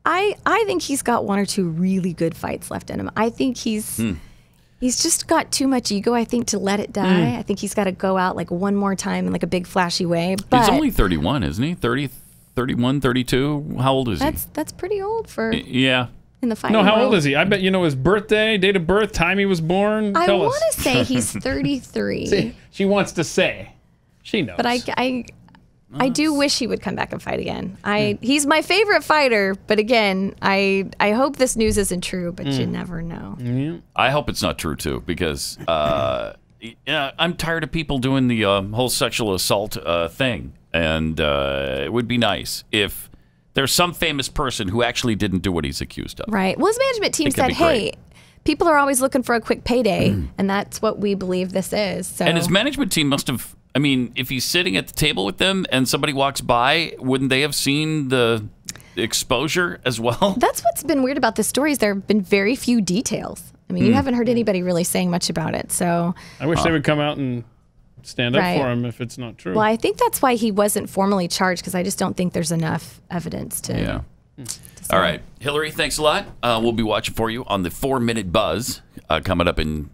I think he's got one or two really good fights left in him. I think he's just got too much ego, I think, to let it die. I think he's got to go out like one more time in like a big flashy way. But He's only 31, isn't he? 30, 31, 32? How old is he? That's pretty old for Yeah. in the fighting No, how world. old is he? I bet you know his birthday, date of birth, time he was born. I Tell want us. to say he's 33. See, she wants to say. She knows. But I do wish he would come back and fight again. He's my favorite fighter, but again, I hope this news isn't true, but you never know. Yeah. I hope it's not true, too, because I'm tired of people doing the whole sexual assault thing. And it would be nice if there's some famous person who actually didn't do what he's accused of. Right. Well, his management team said, hey, people are always looking for a quick payday, and that's what we believe this is. So. And his management team must have, I mean, if he's sitting at the table with them and somebody walks by, wouldn't they have seen the exposure as well? That's what's been weird about this story is there have been very few details. I mean, you haven't heard anybody really saying much about it. So I wish they would come out and stand up for him if it's not true. Well, I think that's why he wasn't formally charged, because I just don't think there's enough evidence to. Yeah. All right. Hilary, thanks a lot. We'll be watching for you on the 4-Minute Buzz coming up in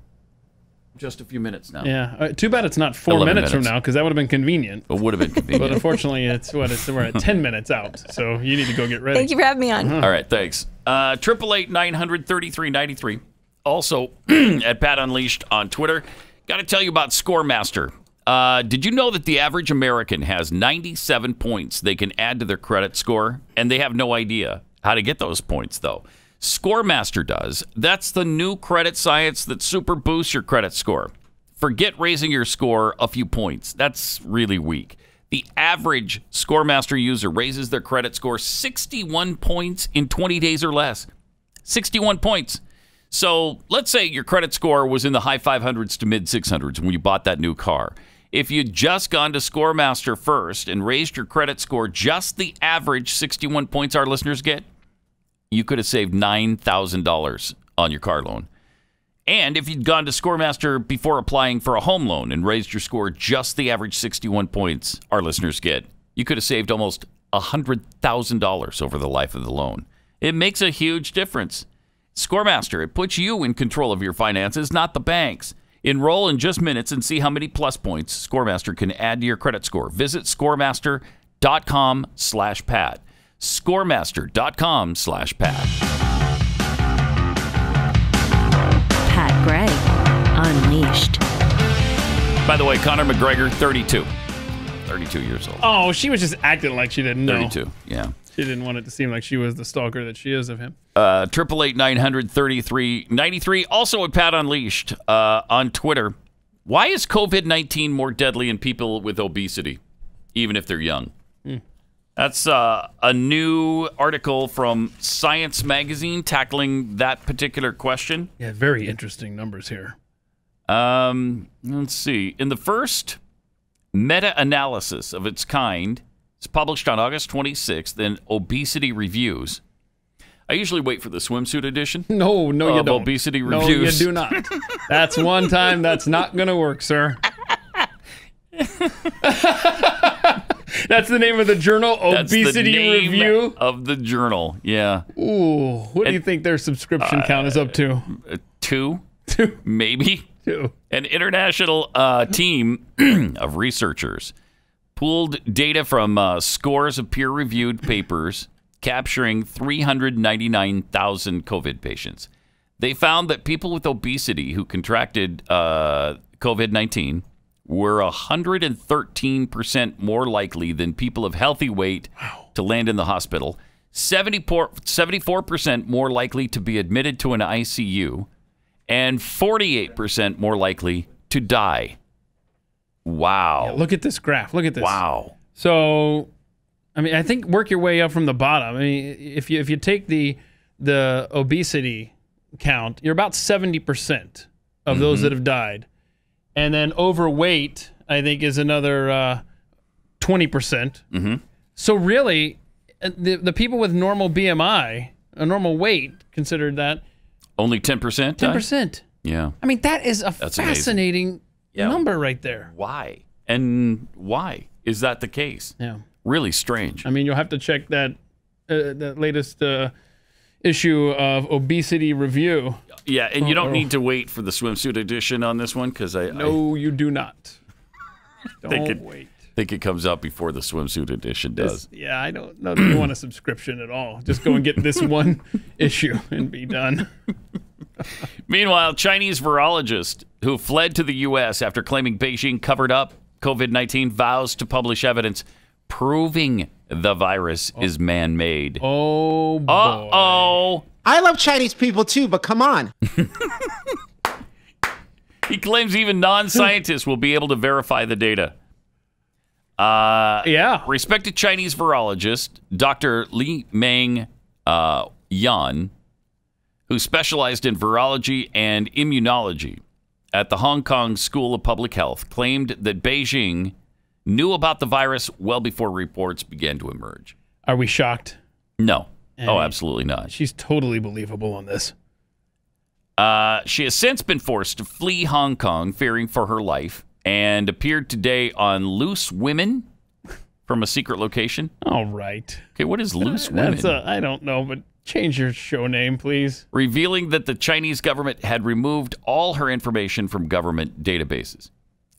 just a few minutes now. Yeah. Too bad it's not 4 minutes from now, because that would have been convenient. It would have been convenient. But unfortunately, we're at 10 minutes out, so you need to go get ready. Thank you for having me on. All right, thanks. 888-900-3393. Also, at Pat Unleashed on Twitter. Got to tell you about Scoremaster. Did you know that the average American has 97 points they can add to their credit score? And they have no idea how to get those points, though. Scoremaster does. That's the new credit science that super boosts your credit score. Forget raising your score a few points. That's really weak. The average Scoremaster user raises their credit score 61 points in 20 days or less. 61 points. So let's say your credit score was in the high 500s to mid 600s when you bought that new car. If you'd just gone to Scoremaster first and raised your credit score just the average 61 points our listeners get, you could have saved $9,000 on your car loan. And if you'd gone to Scoremaster before applying for a home loan and raised your score just the average 61 points our listeners get, you could have saved almost $100,000 over the life of the loan. It makes a huge difference. Scoremaster, it puts you in control of your finances, not the banks. Enroll in just minutes and see how many plus points Scoremaster can add to your credit score. Visit scoremaster.com/Pat. Scoremaster.com/Pat. Pat Gray, Unleashed. By the way, Conor McGregor, 32. 32 years old. Oh, she was just acting like she didn't know. 32, yeah. She didn't want it to seem like she was the stalker that she is of him. 888-900-3393. Also at Pat Unleashed on Twitter. Why is COVID-19 more deadly in people with obesity, even if they're young? That's a new article from Science Magazine tackling that particular question. Yeah, very interesting numbers here. Let's see. In the first meta-analysis of its kind, it's published on August 26th in Obesity Reviews. I usually wait for the swimsuit edition. No, you don't. Obesity Reviews. No, you do not. That's one time that's not going to work, sir. That's the name of the journal, Obesity Review? Of the journal, yeah. Ooh, what do you think their subscription count is up to? 2? Maybe? 2. An international team of researchers pooled data from scores of peer-reviewed papers capturing 399,000 COVID patients. They found that people with obesity who contracted COVID-19 were 113% more likely than people of healthy weight to land in the hospital, 74% more likely to be admitted to an ICU, and 48% more likely to die. Wow. Yeah, look at this graph. Look at this. Wow. So, I mean, I think work your way up from the bottom. I mean, if you take the obesity count, you're about 70% of those that have died. And then overweight, I think, is another 20%. So really, the people with normal BMI, a normal weight, considered that. Only 10%? 10%. Yeah. I mean, that is That's fascinating number right there. Why? And why is that the case? Yeah. Really strange. I mean, you'll have to check that latest issue of Obesity Review. Yeah, and you don't need to wait for the swimsuit edition on this one because you do not. Don't wait. I think it comes out before the swimsuit edition does. I don't know that you want a subscription at all. Just go and get this one issue and be done. Meanwhile, Chinese virologist who fled to the U.S. after claiming Beijing covered up COVID-19 vows to publish evidence proving the virus is man-made. Oh, boy. Uh-oh. I love Chinese people too, but come on. He claims even non-scientists will be able to verify the data. Respected Chinese virologist Dr. Li Meng Yan, who specialized in virology and immunology at the Hong Kong School of Public Health, claimed that Beijing knew about the virus well before reports began to emerge. Are we shocked? No. Absolutely not. She's totally believable on this. She has since been forced to flee Hong Kong, fearing for her life, and appeared today on Loose Women from a secret location. All right. Okay, what is Loose Women? I don't know, but change your show name, please. Revealing that the Chinese government had removed all her information from government databases.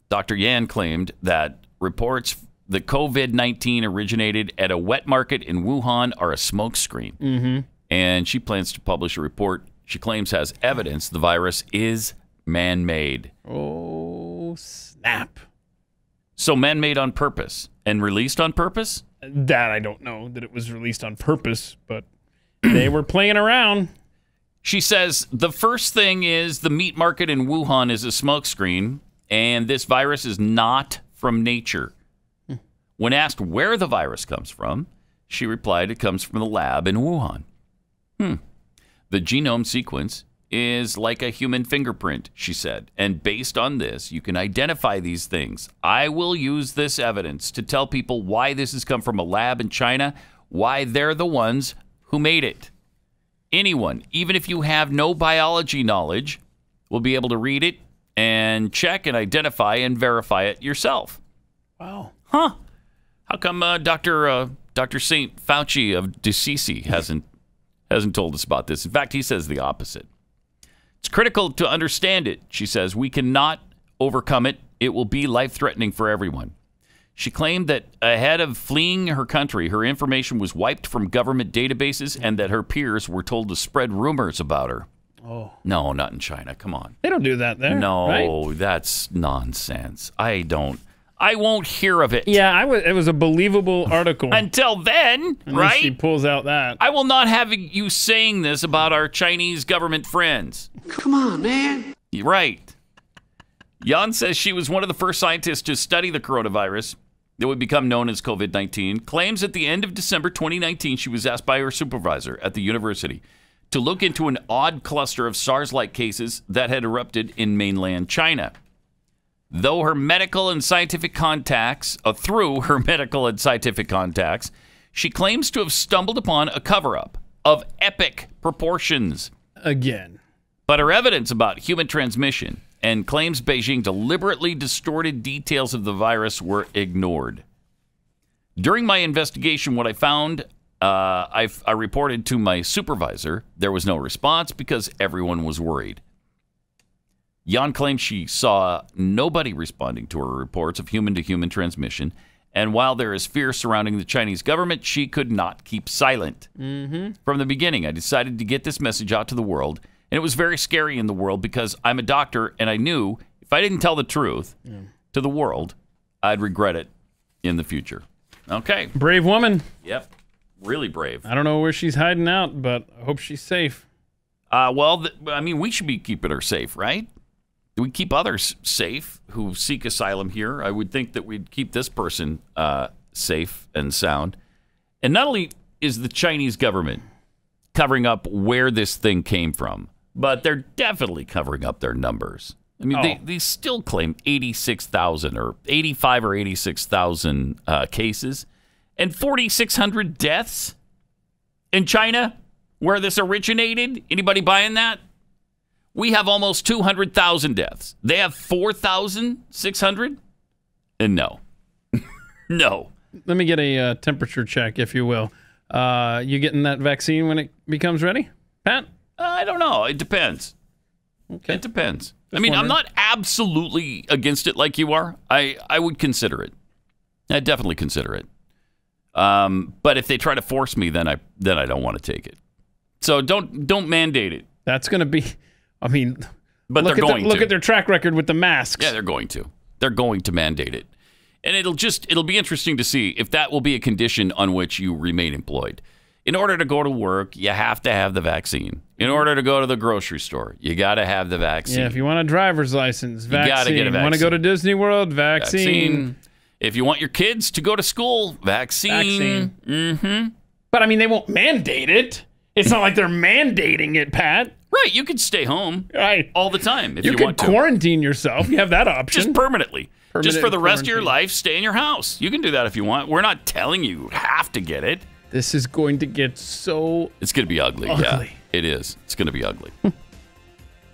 Dr. Yan claimed that reports that COVID-19 originated at a wet market in Wuhan are a smokescreen. And she plans to publish a report she claims has evidence the virus is man-made. Oh, snap. So man-made on purpose and released on purpose? That I don't know that it was released on purpose, but they were playing around. She says the first thing is the meat market in Wuhan is a smokescreen, and this virus is not from nature. When asked where the virus comes from, she replied it comes from the lab in Wuhan. The genome sequence is like a human fingerprint, she said, and based on this, you can identify these things. I will use this evidence to tell people why this has come from a lab in China, why they're the ones who made it. Anyone, even if you have no biology knowledge, will be able to read it and check and identify and verify it yourself. Wow. Huh. How come Dr. St. Fauci of DCC hasn't told us about this? In fact, he says the opposite. It's critical to understand it, she says. We cannot overcome it. It will be life-threatening for everyone. She claimed that ahead of fleeing her country, her information was wiped from government databases and that her peers were told to spread rumors about her. Oh. No, not in China. Come on. They don't do that there. No, right? That's nonsense. I won't hear of it. Yeah, it was a believable article. Until then, right? She pulls out that. I will not have you saying this about our Chinese government friends. Come on, man. Right. Yan says she was one of the first scientists to study the coronavirus that would become known as COVID-19. Claims at the end of December 2019, she was asked by her supervisor at the university to look into an odd cluster of SARS-like cases that had erupted in mainland China. Through her medical and scientific contacts, she claims to have stumbled upon a cover-up of epic proportions. Again. But her evidence about human transmission and claims Beijing deliberately distorted details of the virus were ignored. During my investigation, what I found, I reported to my supervisor. There was no response because everyone was worried. Yan claims she saw nobody responding to her reports of human-to-human transmission, and while there is fear surrounding the Chinese government, she could not keep silent. Mm-hmm. From the beginning, I decided to get this message out to the world, and it was very scary in the world because I'm a doctor, and I knew if I didn't tell the truth to the world, I'd regret it in the future. Okay. Brave woman. Yep. Really brave. I don't know where she's hiding out, but I hope she's safe. We should be keeping her safe, right? Do we keep others safe who seek asylum here? I would think that we'd keep this person safe and sound. And not only is the Chinese government covering up where this thing came from, but they're definitely covering up their numbers. I mean, they still claim 86,000 or 85 or 86,000 cases and 4,600 deaths in China where this originated. Anybody buying that? We have almost 200,000 deaths. They have 4,600? And no. No. Let me get a temperature check, if you will. You getting that vaccine when it becomes ready, Pat? I don't know. It depends. Okay. It depends. Just I'm wondering. not absolutely against it like you are. I would consider it. I'd definitely consider it. But if they try to force me, then I don't want to take it. So don't mandate it. That's going to be... but they're going to. Look at their track record with the masks. Yeah, they're going to. They're going to mandate it. And it'll be interesting to see if that will be a condition on which you remain employed. In order to go to work, you have to have the vaccine. In order to go to the grocery store, you got to have the vaccine. Yeah, if you want a driver's license, vaccine. You got to get a vaccine. Want to go to Disney World, vaccine. If you want your kids to go to school, vaccine. Mm-hmm. But they won't mandate it. It's not like they're mandating it, Pat. Right, you could stay home all the time if you want to. You could quarantine yourself. You have that option. Just permanently. Just for the rest of your life, stay in your house. You can do that if you want. We're not telling you have to get it. This is going to get so... It's going to be ugly. Yeah, it is. It's going to be ugly.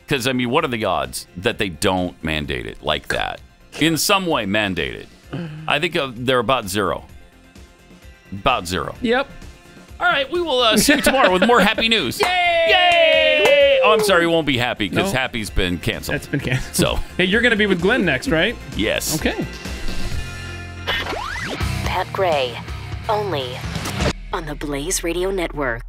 Because, what are the odds that they don't mandate it like that? In some way, mandate it. I think they're about zero. About zero. Yep. All right, we will see you tomorrow with more happy news. Yay! Yay! Oh, I'm sorry, we won't be happy because Happy's been canceled. That's been canceled. So, hey, you're going to be with Glenn next, right? Yes. Okay. Pat Gray, only on the Blaze Radio Network.